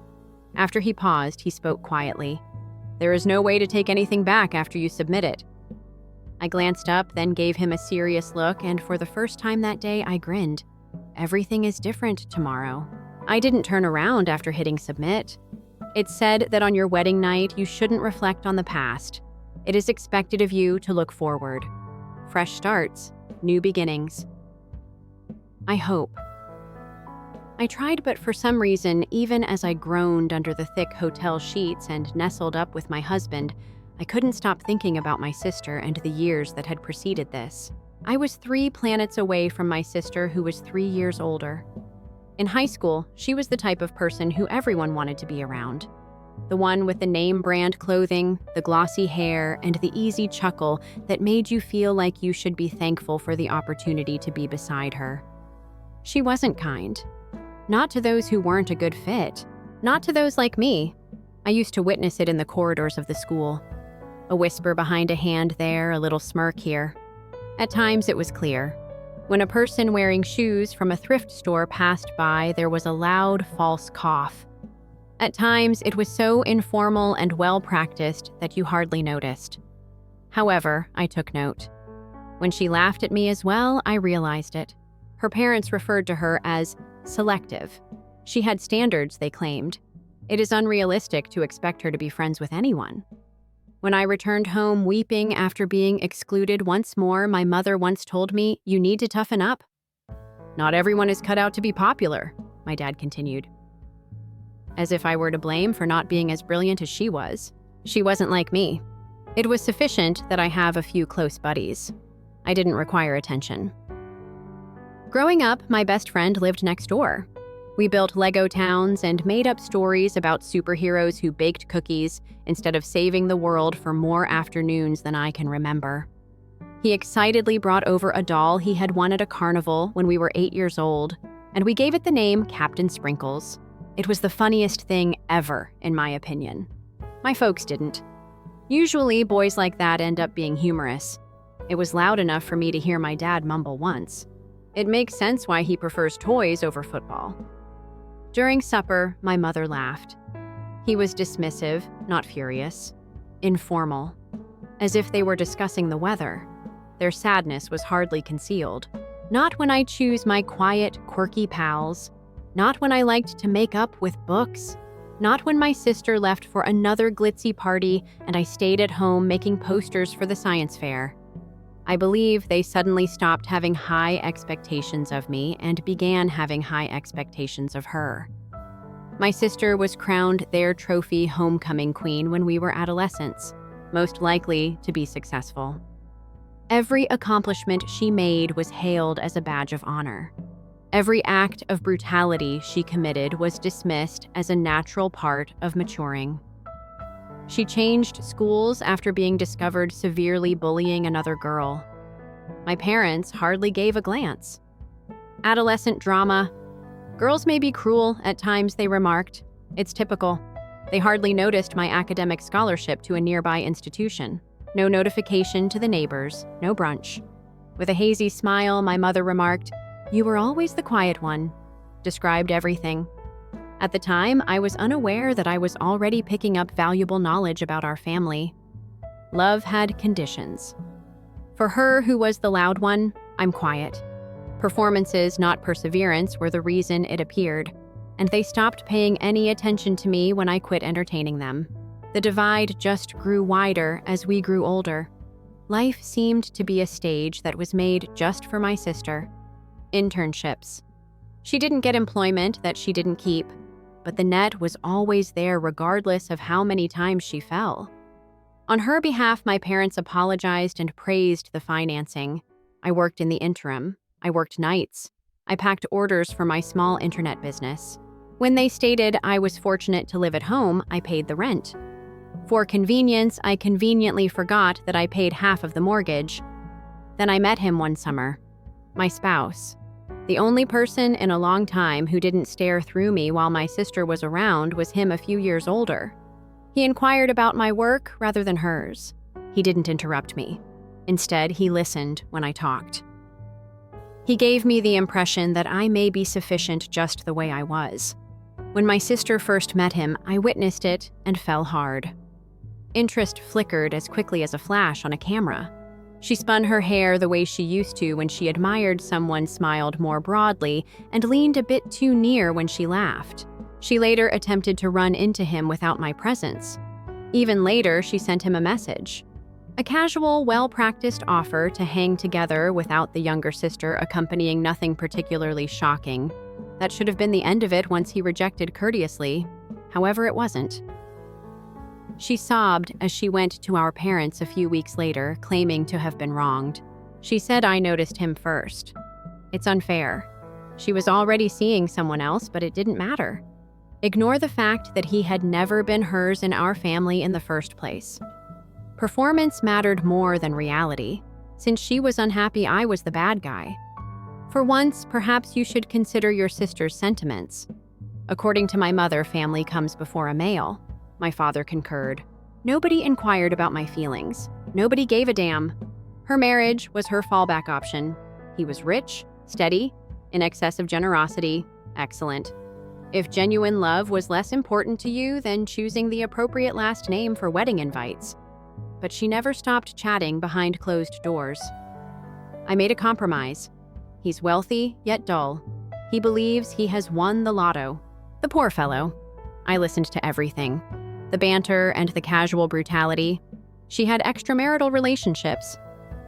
After he paused, he spoke quietly. There is no way to take anything back after you submit it. I glanced up, then gave him a serious look, and for the first time that day, I grinned. Everything is different tomorrow. I didn't turn around after hitting submit. It said that on your wedding night, you shouldn't reflect on the past. It is expected of you to look forward. Fresh starts, new beginnings. I hope. I tried, but for some reason, even as I groaned under the thick hotel sheets and nestled up with my husband, I couldn't stop thinking about my sister and the years that had preceded this. I was 3 planets away from my sister, who was 3 years older. In high school, she was the type of person who everyone wanted to be around. The one with the name brand clothing, the glossy hair, and the easy chuckle that made you feel like you should be thankful for the opportunity to be beside her. She wasn't kind. Not to those who weren't a good fit. Not to those like me. I used to witness it in the corridors of the school. A whisper behind a hand there, a little smirk here. At times it was clear. When a person wearing shoes from a thrift store passed by, there was a loud, false cough. At times it was so informal and well-practiced that you hardly noticed. However, I took note. When she laughed at me as well, I realized it. Her parents referred to her as selective. She had standards, they claimed. It is unrealistic to expect her to be friends with anyone. When I returned home weeping after being excluded once more, my mother once told me, "You need to toughen up." "Not everyone is cut out to be popular," my dad continued. As if I were to blame for not being as brilliant as she was. She wasn't like me. It was sufficient that I have a few close buddies. I didn't require attention. Growing up, my best friend lived next door. We built Lego towns and made up stories about superheroes who baked cookies instead of saving the world for more afternoons than I can remember. He excitedly brought over a doll he had won at a carnival when we were 8 years old, and we gave it the name Captain Sprinkles. It was the funniest thing ever, in my opinion. My folks didn't. Usually, boys like that end up being humorous. It was loud enough for me to hear my dad mumble once. It makes sense why he prefers toys over football. During supper, my mother laughed. He was dismissive, not furious. Informal. As if they were discussing the weather. Their sadness was hardly concealed. Not when I choose my quiet, quirky pals. Not when I liked to make up with books. Not when my sister left for another glitzy party and I stayed at home making posters for the science fair. I believe they suddenly stopped having high expectations of me and began having high expectations of her. My sister was crowned their trophy homecoming queen when we were adolescents, most likely to be successful. Every accomplishment she made was hailed as a badge of honor. Every act of brutality she committed was dismissed as a natural part of maturing. She changed schools after being discovered severely bullying another girl. My parents hardly gave a glance. Adolescent drama. Girls may be cruel at times, they remarked. It's typical. They hardly noticed my academic scholarship to a nearby institution. No notification to the neighbors, no brunch. With a hazy smile, my mother remarked, "You were always the quiet one," described everything. At the time, I was unaware that I was already picking up valuable knowledge about our family. Love had conditions. For her, who was the loud one, I'm quiet. Performances, not perseverance, were the reason it appeared, and they stopped paying any attention to me when I quit entertaining them. The divide just grew wider as we grew older. Life seemed to be a stage that was made just for my sister. Internships. She didn't get employment that she didn't keep, but the net was always there regardless of how many times she fell. On her behalf, my parents apologized and praised the financing. I worked in the interim. I worked nights. I packed orders for my small internet business. When they stated I was fortunate to live at home, I paid the rent. For convenience, I conveniently forgot that I paid half of the mortgage. Then I met him one summer. My spouse. The only person in a long time who didn't stare through me while my sister was around was him a few years older. He inquired about my work rather than hers. He didn't interrupt me. Instead, he listened when I talked. He gave me the impression that I may be sufficient just the way I was. When my sister first met him, I witnessed it and fell hard. Interest flickered as quickly as a flash on a camera. She spun her hair the way she used to when she admired someone, smiled more broadly, and leaned a bit too near when she laughed. She later attempted to run into him without my presence. Even later, she sent him a message. A casual, well-practiced offer to hang together without the younger sister accompanying nothing particularly shocking. That should have been the end of it once he rejected courteously. However, it wasn't. She sobbed as she went to our parents a few weeks later, claiming to have been wronged. She said I noticed him first. It's unfair. She was already seeing someone else, but it didn't matter. Ignore the fact that he had never been hers in our family in the first place. Performance mattered more than reality. Since she was unhappy, I was the bad guy. For once, perhaps you should consider your sister's sentiments. According to my mother, family comes before a male. My father concurred. Nobody inquired about my feelings. Nobody gave a damn. Her marriage was her fallback option. He was rich, steady, in excess of generosity. Excellent. If genuine love was less important to you than choosing the appropriate last name for wedding invites. But she never stopped chatting behind closed doors. I made a compromise. He's wealthy, yet dull. He believes he has won the lotto. The poor fellow. I listened to everything. The banter and the casual brutality. She had extramarital relationships.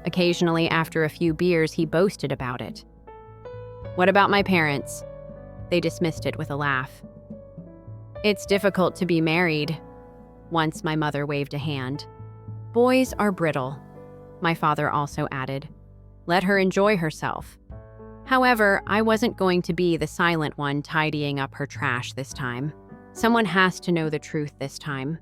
Occasionally, after a few beers, he boasted about it. What about my parents? They dismissed it with a laugh. It's difficult to be married. Once my mother waved a hand. Boys are brittle, my father also added. Let her enjoy herself. However, I wasn't going to be the silent one tidying up her trash this time. Someone has to know the truth this time.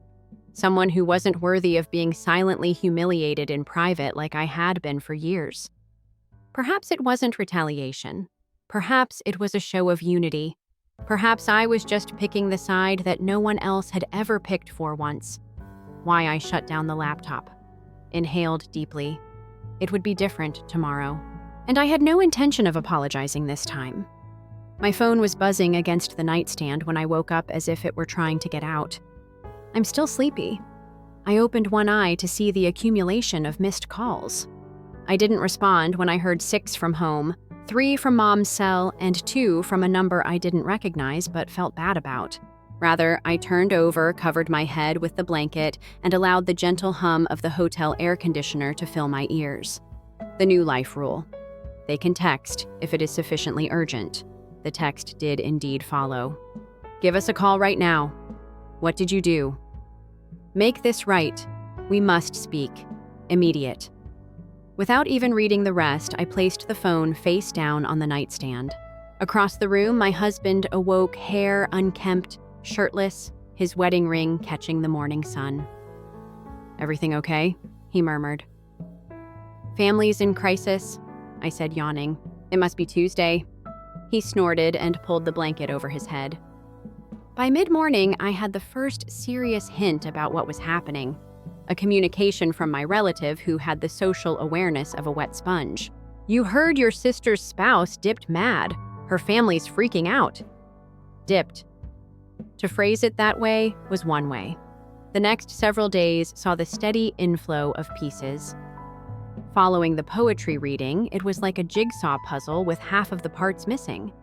Someone who wasn't worthy of being silently humiliated in private like I had been for years. Perhaps it wasn't retaliation. Perhaps it was a show of unity. Perhaps I was just picking the side that no one else had ever picked for once. Why I shut down the laptop. Inhaled deeply. It would be different tomorrow. And I had no intention of apologizing this time. My phone was buzzing against the nightstand when I woke up as if it were trying to get out. I'm still sleepy. I opened one eye to see the accumulation of missed calls. I didn't respond when I heard 6 from home, 3 from Mom's cell, and 2 from a number I didn't recognize but felt bad about. Rather, I turned over, covered my head with the blanket, and allowed the gentle hum of the hotel air conditioner to fill my ears. The new life rule. They can text if it is sufficiently urgent. The text did indeed follow. Give us a call right now. What did you do? Make this right. We must speak. Immediate. Without even reading the rest, I placed the phone face down on the nightstand. Across the room, my husband awoke, hair unkempt, shirtless, his wedding ring catching the morning sun. Everything okay? He murmured. Family's in crisis, I said, yawning. It must be Tuesday. He snorted and pulled the blanket over his head. By mid-morning, I had the first serious hint about what was happening. A communication from my relative who had the social awareness of a wet sponge. You heard your sister's spouse dipped mad. Her family's freaking out. Dipped. To phrase it that way was one way. The next several days saw the steady inflow of pieces. Following the poetry reading, it was like a jigsaw puzzle with half of the parts missing.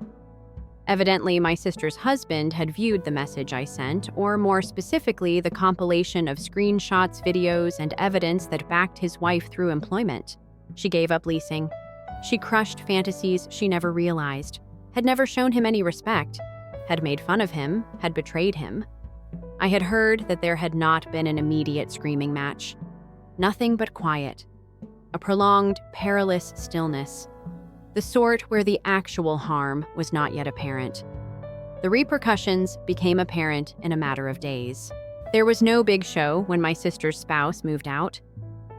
Evidently, my sister's husband had viewed the message I sent, or more specifically, the compilation of screenshots, videos, and evidence that backed his wife through employment. She gave up leasing. She crushed fantasies she never realized, had never shown him any respect, had made fun of him, had betrayed him. I had heard that there had not been an immediate screaming match. Nothing but quiet. A prolonged, perilous stillness. The sort where the actual harm was not yet apparent. The repercussions became apparent in a matter of days. There was no big show when my sister's spouse moved out.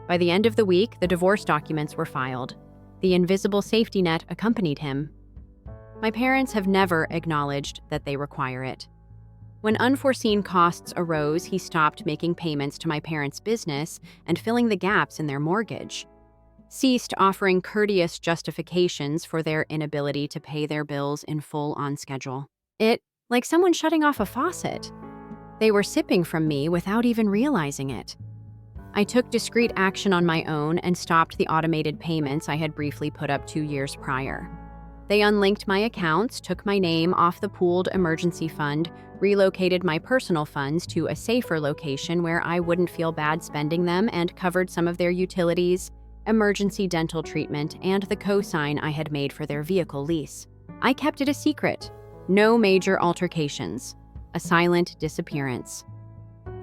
By the end of the week, the divorce documents were filed. The invisible safety net accompanied him. My parents have never acknowledged that they require it. When unforeseen costs arose, he stopped making payments to my parents' business and filling the gaps in their mortgage. Ceased offering courteous justifications for their inability to pay their bills in full on schedule. Like someone shutting off a faucet. They were sipping from me without even realizing it. I took discreet action on my own and stopped the automated payments I had briefly put up 2 years prior. They unlinked my accounts, took my name off the pooled emergency fund, relocated my personal funds to a safer location where I wouldn't feel bad spending them, and covered some of their utilities, emergency dental treatment, and the cosign I had made for their vehicle lease. I kept it a secret. No major altercations. A silent disappearance.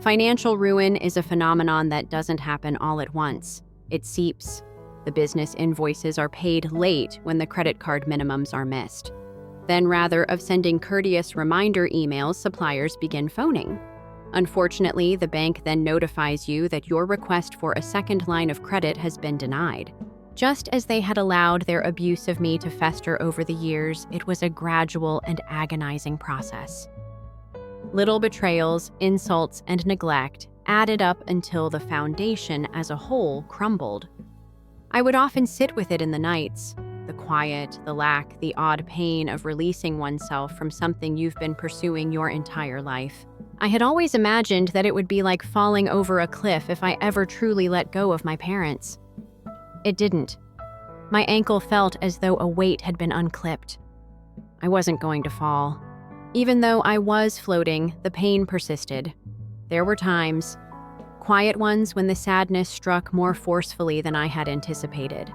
Financial ruin is a phenomenon that doesn't happen all at once. It seeps. The business invoices are paid late when the credit card minimums are missed. Then, rather of sending courteous reminder emails, suppliers begin phoning. Unfortunately, the bank then notifies you that your request for a second line of credit has been denied. Just as they had allowed their abuse of me to fester over the years, it was a gradual and agonizing process. Little betrayals, insults, and neglect added up until the foundation as a whole crumbled. I would often sit with it in the nights. The quiet, the lack, the odd pain of releasing oneself from something you've been pursuing your entire life. I had always imagined that it would be like falling over a cliff if I ever truly let go of my parents. It didn't. My ankle felt as though a weight had been unclipped. I wasn't going to fall. Even though I was floating, the pain persisted. There were times, quiet ones, when the sadness struck more forcefully than I had anticipated.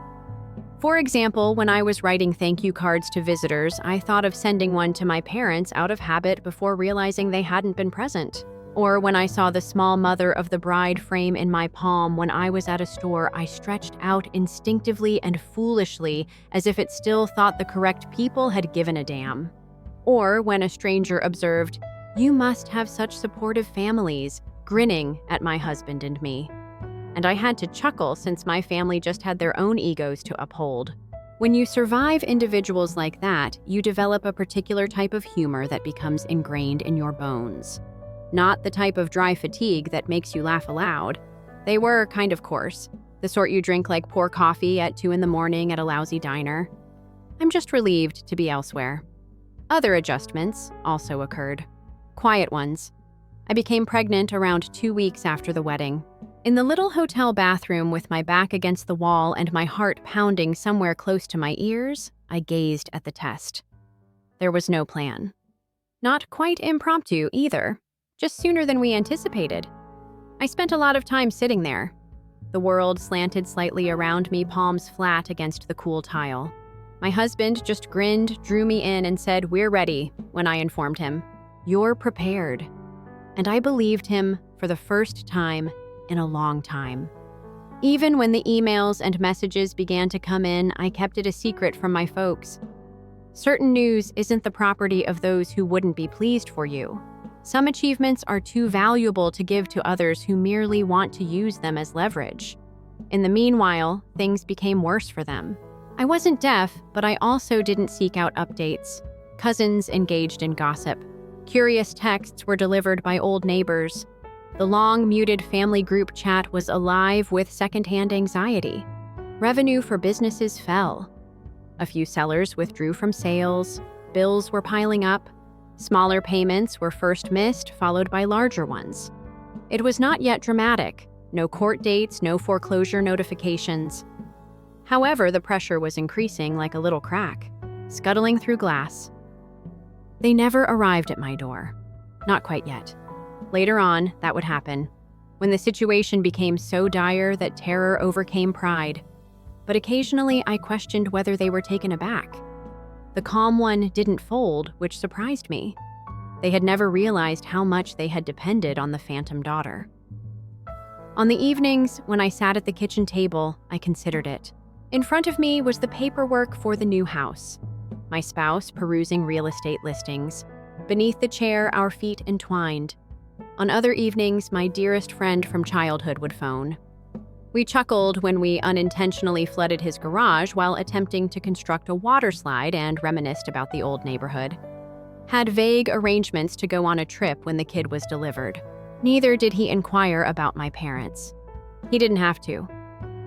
For example, when I was writing thank you cards to visitors, I thought of sending one to my parents out of habit before realizing they hadn't been present. Or when I saw the small mother of the bride frame in my palm when I was at a store, I stretched out instinctively and foolishly as if it still thought the correct people had given a damn. Or when a stranger observed, "You must have such supportive families," grinning at my husband and me. And I had to chuckle since my family just had their own egos to uphold. When you survive individuals like that, you develop a particular type of humor that becomes ingrained in your bones. Not the type of dry fatigue that makes you laugh aloud. They were kind of coarse, the sort you drink like pour coffee at 2 a.m. at a lousy diner. I'm just relieved to be elsewhere. Other adjustments also occurred. Quiet ones. I became pregnant around 2 weeks after the wedding. In the little hotel bathroom with my back against the wall and my heart pounding somewhere close to my ears, I gazed at the test. There was no plan. Not quite impromptu either, just sooner than we anticipated. I spent a lot of time sitting there. The world slanted slightly around me, palms flat against the cool tile. My husband just grinned, drew me in, and said, "We're ready," when I informed him, "You're prepared." And I believed him for the first time in a long time. Even when the emails and messages began to come in, I kept it a secret from my folks. Certain news isn't the property of those who wouldn't be pleased for you. Some achievements are too valuable to give to others who merely want to use them as leverage. In the meanwhile, things became worse for them. I wasn't deaf, but I also didn't seek out updates. Cousins engaged in gossip. Curious texts were delivered by old neighbors. The long, muted family group chat was alive with secondhand anxiety. Revenue for businesses fell. A few sellers withdrew from sales. Bills were piling up. Smaller payments were first missed, followed by larger ones. It was not yet dramatic. No court dates, no foreclosure notifications. However, the pressure was increasing like a little crack, scuttling through glass. They never arrived at my door. Not quite yet. Later on, that would happen, when the situation became so dire that terror overcame pride. But occasionally, I questioned whether they were taken aback. The calm one didn't fold, which surprised me. They had never realized how much they had depended on the phantom daughter. On the evenings, when I sat at the kitchen table, I considered it. In front of me was the paperwork for the new house. My spouse perusing real estate listings. Beneath the chair, our feet entwined. On other evenings, my dearest friend from childhood would phone. We chuckled when we unintentionally flooded his garage while attempting to construct a water slide and reminisced about the old neighborhood. Had vague arrangements to go on a trip when the kid was delivered. Neither did he inquire about my parents. He didn't have to.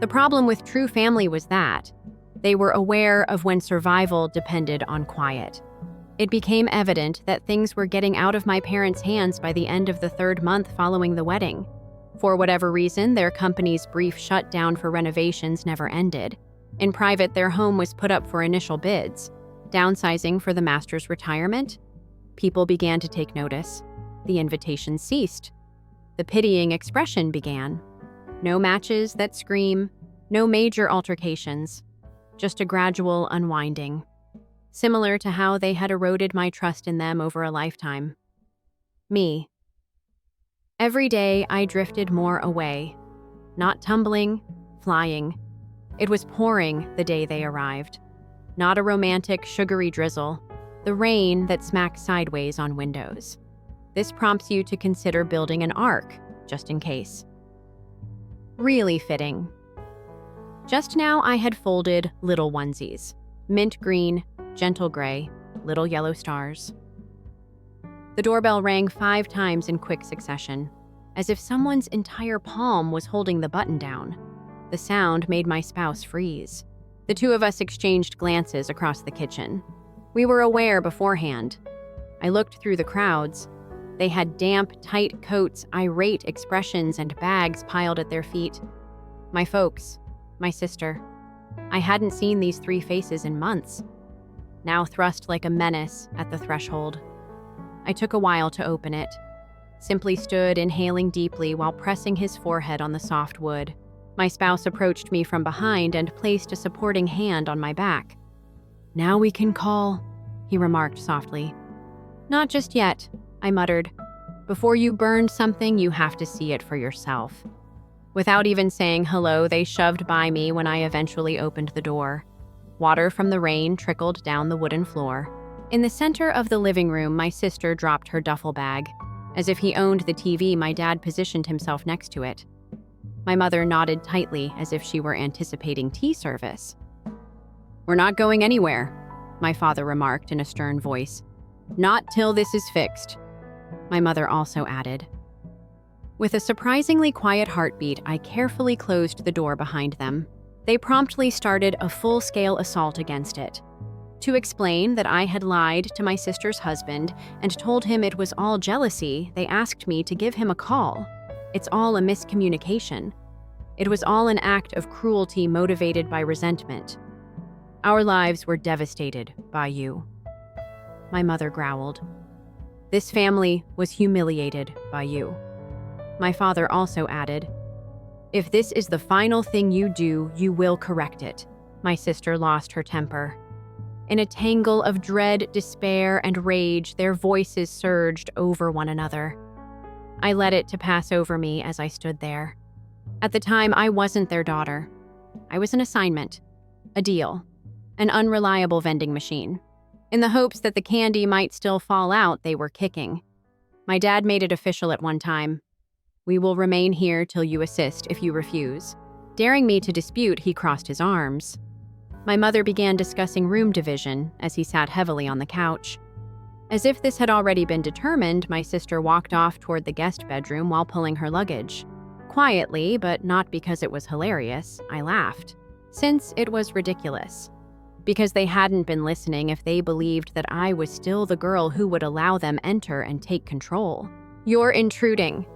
The problem with true family was that they were aware of when survival depended on quiet. It became evident that things were getting out of my parents' hands by the end of the 3rd month following the wedding. For whatever reason, their company's brief shutdown for renovations never ended. In private, their home was put up for initial bids. Downsizing for the master's retirement? People began to take notice. The invitations ceased. The pitying expression began. No matches that scream, no major altercations, just a gradual unwinding. Similar to how they had eroded my trust in them over a lifetime. Me. Every day, I drifted more away. Not tumbling, flying. It was pouring the day they arrived. Not a romantic, sugary drizzle. The rain that smacked sideways on windows. This prompts you to consider building an ark, just in case. Really fitting. Just now, I had folded little onesies. Mint green, gentle gray, little yellow stars. The doorbell rang 5 times in quick succession, as if someone's entire palm was holding the button down. The sound made my spouse freeze. The two of us exchanged glances across the kitchen. We were aware beforehand. I looked through the crowds. They had damp, tight coats, irate expressions, and bags piled at their feet. My folks, my sister. I hadn't seen these 3 faces in months, now thrust like a menace at the threshold. I took a while to open it. Simply stood inhaling deeply while pressing his forehead on the soft wood. My spouse approached me from behind and placed a supporting hand on my back. "Now we can call," he remarked softly. "Not just yet," I muttered. "Before you burn something, you have to see it for yourself." Without even saying hello, they shoved by me when I eventually opened the door. Water from the rain trickled down the wooden floor. In the center of the living room, my sister dropped her duffel bag. As if he owned the TV, my dad positioned himself next to it. My mother nodded tightly as if she were anticipating tea service. "We're not going anywhere," my father remarked in a stern voice. "Not till this is fixed," my mother also added. With a surprisingly quiet heartbeat, I carefully closed the door behind them. They promptly started a full-scale assault against it. To explain that I had lied to my sister's husband and told him it was all jealousy, they asked me to give him a call. It's all a miscommunication. It was all an act of cruelty motivated by resentment. Our lives were devastated by you. My mother growled. This family was humiliated by you. My father also added, "If this is the final thing you do, you will correct it." My sister lost her temper. In a tangle of dread, despair, and rage, their voices surged over one another. I let it to pass over me as I stood there. At the time, I wasn't their daughter. I was an assignment, a deal, an unreliable vending machine. In the hopes that the candy might still fall out, they were kicking. My dad made it official at one time. "We will remain here till you assist if you refuse." Daring me to dispute, he crossed his arms. My mother began discussing room division as he sat heavily on the couch. As if this had already been determined, my sister walked off toward the guest bedroom while pulling her luggage. Quietly, but not because it was hilarious, I laughed, since it was ridiculous. Because they hadn't been listening if they believed that I was still the girl who would allow them enter and take control. "You're intruding,"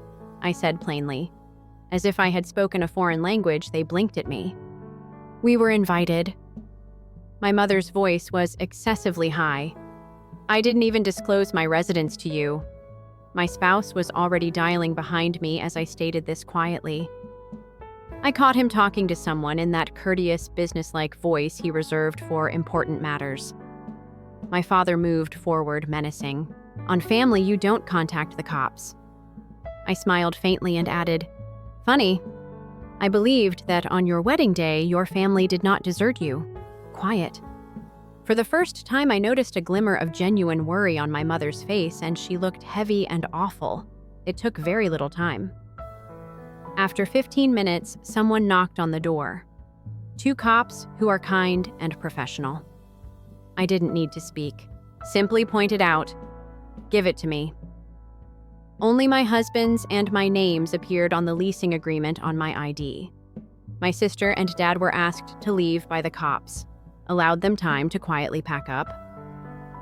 I said plainly. As if I had spoken a foreign language, they blinked at me. "We were invited." My mother's voice was excessively high. "I didn't even disclose my residence to you." My spouse was already dialing behind me as I stated this quietly. I caught him talking to someone in that courteous, businesslike voice he reserved for important matters. My father moved forward, menacing. "On family, you don't contact the cops." I smiled faintly and added, "Funny. I believed that on your wedding day, your family did not desert you." Quiet. For the first time, I noticed a glimmer of genuine worry on my mother's face, and she looked heavy and awful. It took very little time. After 15 minutes, someone knocked on the door. 2 cops who are kind and professional. I didn't need to speak. Simply pointed out, "Give it to me." Only my husband's and my names appeared on the leasing agreement on my ID. My sister and dad were asked to leave by the cops. Allowed them time to quietly pack up.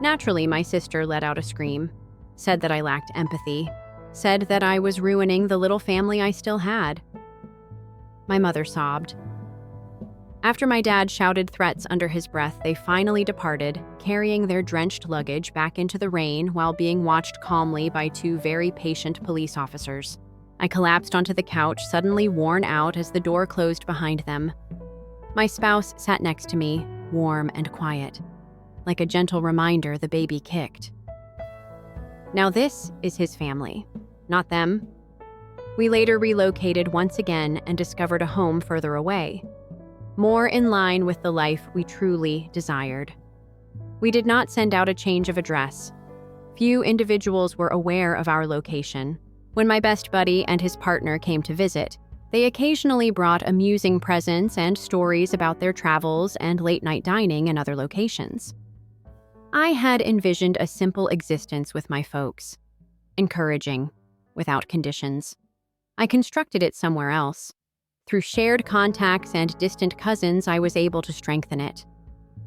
Naturally, my sister let out a scream, said that I lacked empathy, said that I was ruining the little family I still had. My mother sobbed. After my dad shouted threats under his breath, they finally departed, carrying their drenched luggage back into the rain while being watched calmly by 2 very patient police officers. I collapsed onto the couch, suddenly worn out as the door closed behind them. My spouse sat next to me, warm and quiet. Like a gentle reminder, the baby kicked. Now this is his family, not them. We later relocated once again and discovered a home further away, more in line with the life we truly desired. We did not send out a change of address. Few individuals were aware of our location. When my best buddy and his partner came to visit, they occasionally brought amusing presents and stories about their travels and late-night dining in other locations. I had envisioned a simple existence with my folks. Encouraging, without conditions. I constructed it somewhere else. Through shared contacts and distant cousins, I was able to strengthen it.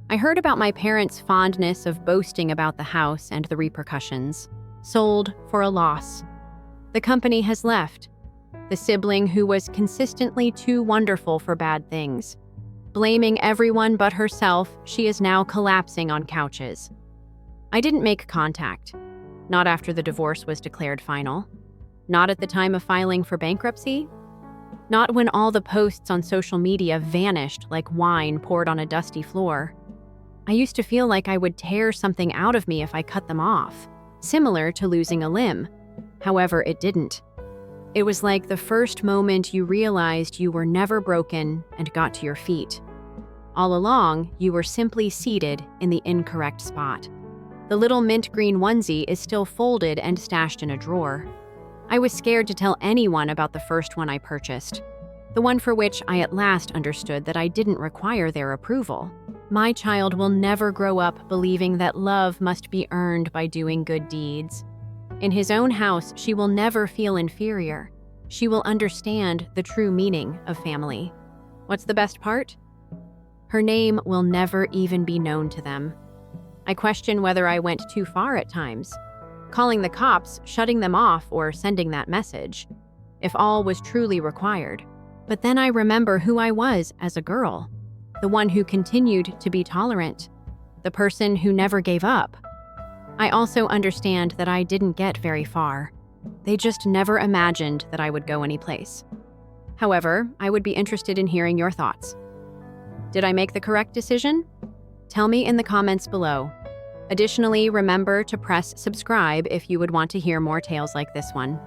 I heard about my parents' fondness of boasting about the house and the repercussions. Sold for a loss. The company has left. The sibling who was consistently too wonderful for bad things. Blaming everyone but herself, she is now collapsing on couches. I didn't make contact. Not after the divorce was declared final. Not at the time of filing for bankruptcy. Not when all the posts on social media vanished like wine poured on a dusty floor. I used to feel like I would tear something out of me if I cut them off, similar to losing a limb. However, it didn't. It was like the first moment you realized you were never broken and got to your feet. All along, you were simply seated in the incorrect spot. The little mint green onesie is still folded and stashed in a drawer. I was scared to tell anyone about the first one I purchased, the one for which I at last understood that I didn't require their approval. My child will never grow up believing that love must be earned by doing good deeds. In his own house, she will never feel inferior. She will understand the true meaning of family. What's the best part? Her name will never even be known to them. I question whether I went too far at times, calling the cops, shutting them off, or sending that message, if all was truly required. But then I remember who I was as a girl, the one who continued to be tolerant, the person who never gave up. I also understand that I didn't get very far. They just never imagined that I would go anyplace. However, I would be interested in hearing your thoughts. Did I make the correct decision? Tell me in the comments below. Additionally, remember to press subscribe if you would want to hear more tales like this one.